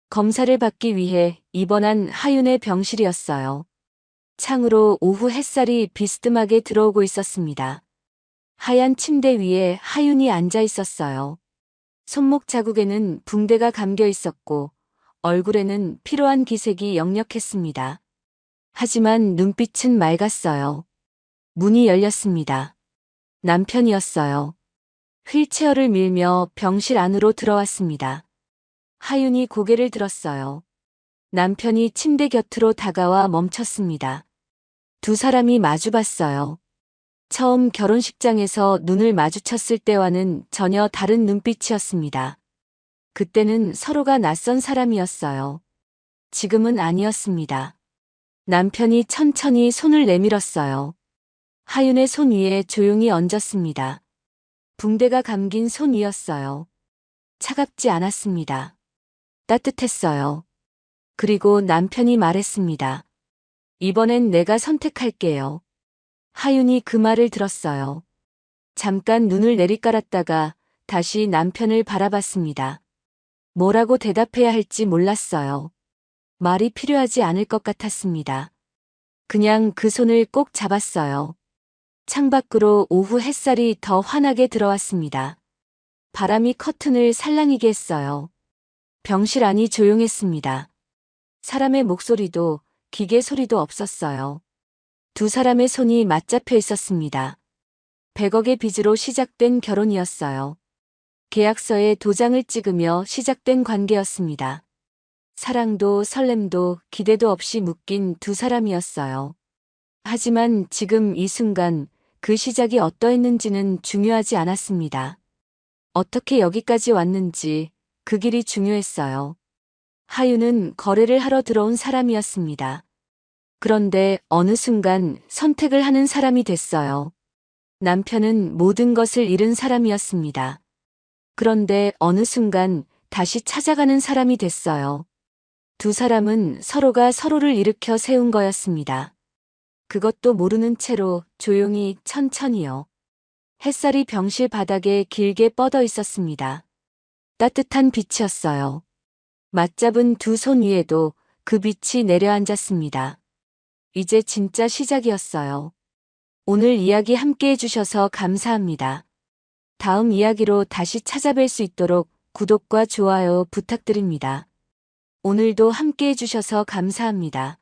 검사를 받기 위해 입원한 하윤의 병실이었어요. 창으로 오후 햇살이 비스듬하게 들어오고 있었습니다. 하얀 침대 위에 하윤이 앉아 있었어요. 손목 자국에는 붕대가 감겨 있었고 얼굴에는 피로한 기색이 역력했습니다. 하지만 눈빛은 맑았어요. 문이 열렸습니다. 남편이었어요. 휠체어를 밀며 병실 안으로 들어왔습니다. 하윤이 고개를 들었어요. 남편이 침대 곁으로 다가와 멈췄습니다. 두 사람이 마주봤어요. 처음 결혼식장에서 눈을 마주쳤을 때와는 전혀 다른 눈빛이었습니다. 그때는 서로가 낯선 사람이었어요. 지금은 아니었습니다. 남편이 천천히 손을 내밀었어요. 하윤의 손 위에 조용히 얹었습니다. 붕대가 감긴 손 위였어요. 차갑지 않았습니다. 따뜻했어요. 그리고 남편이 말했습니다. 이번엔 내가 선택할게요. 하윤이 그 말을 들었어요. 잠깐 눈을 내리깔았다가 다시 남편을 바라봤습니다. 뭐라고 대답해야 할지 몰랐어요. 말이 필요하지 않을 것 같았습니다. 그냥 그 손을 꼭 잡았어요. 창밖으로 오후 햇살이 더 환하게 들어왔습니다. 바람이 커튼을 살랑이게 했어요. 병실 안이 조용했습니다. 사람의 목소리도 기계 소리도 없었어요. 두 사람의 손이 맞잡혀 있었습니다. 100억의 빚으로 시작된 결혼이었어요. 계약서에 도장을 찍으며 시작된 관계였습니다. 사랑도 설렘도 기대도 없이 묶인 두 사람이었어요. 하지만 지금 이 순간 그 시작이 어떠했는지는 중요하지 않았습니다. 어떻게 여기까지 왔는지 그 길이 중요했어요. 하윤은 거래를 하러 들어온 사람이었습니다. 그런데 어느 순간 선택을 하는 사람이 됐어요. 남편은 모든 것을 잃은 사람이었습니다. 그런데 어느 순간 다시 찾아가는 사람이 됐어요. 두 사람은 서로가 서로를 일으켜 세운 거였습니다. 그것도 모르는 채로 조용히 천천히요. 햇살이 병실 바닥에 길게 뻗어 있었습니다. 따뜻한 빛이었어요. 맞잡은 두 손 위에도 그 빛이 내려앉았습니다. 이제 진짜 시작이었어요. 오늘 이야기 함께 해주셔서 감사합니다. 다음 이야기로 다시 찾아뵐 수 있도록 구독과 좋아요 부탁드립니다. 오늘도 함께 해주셔서 감사합니다.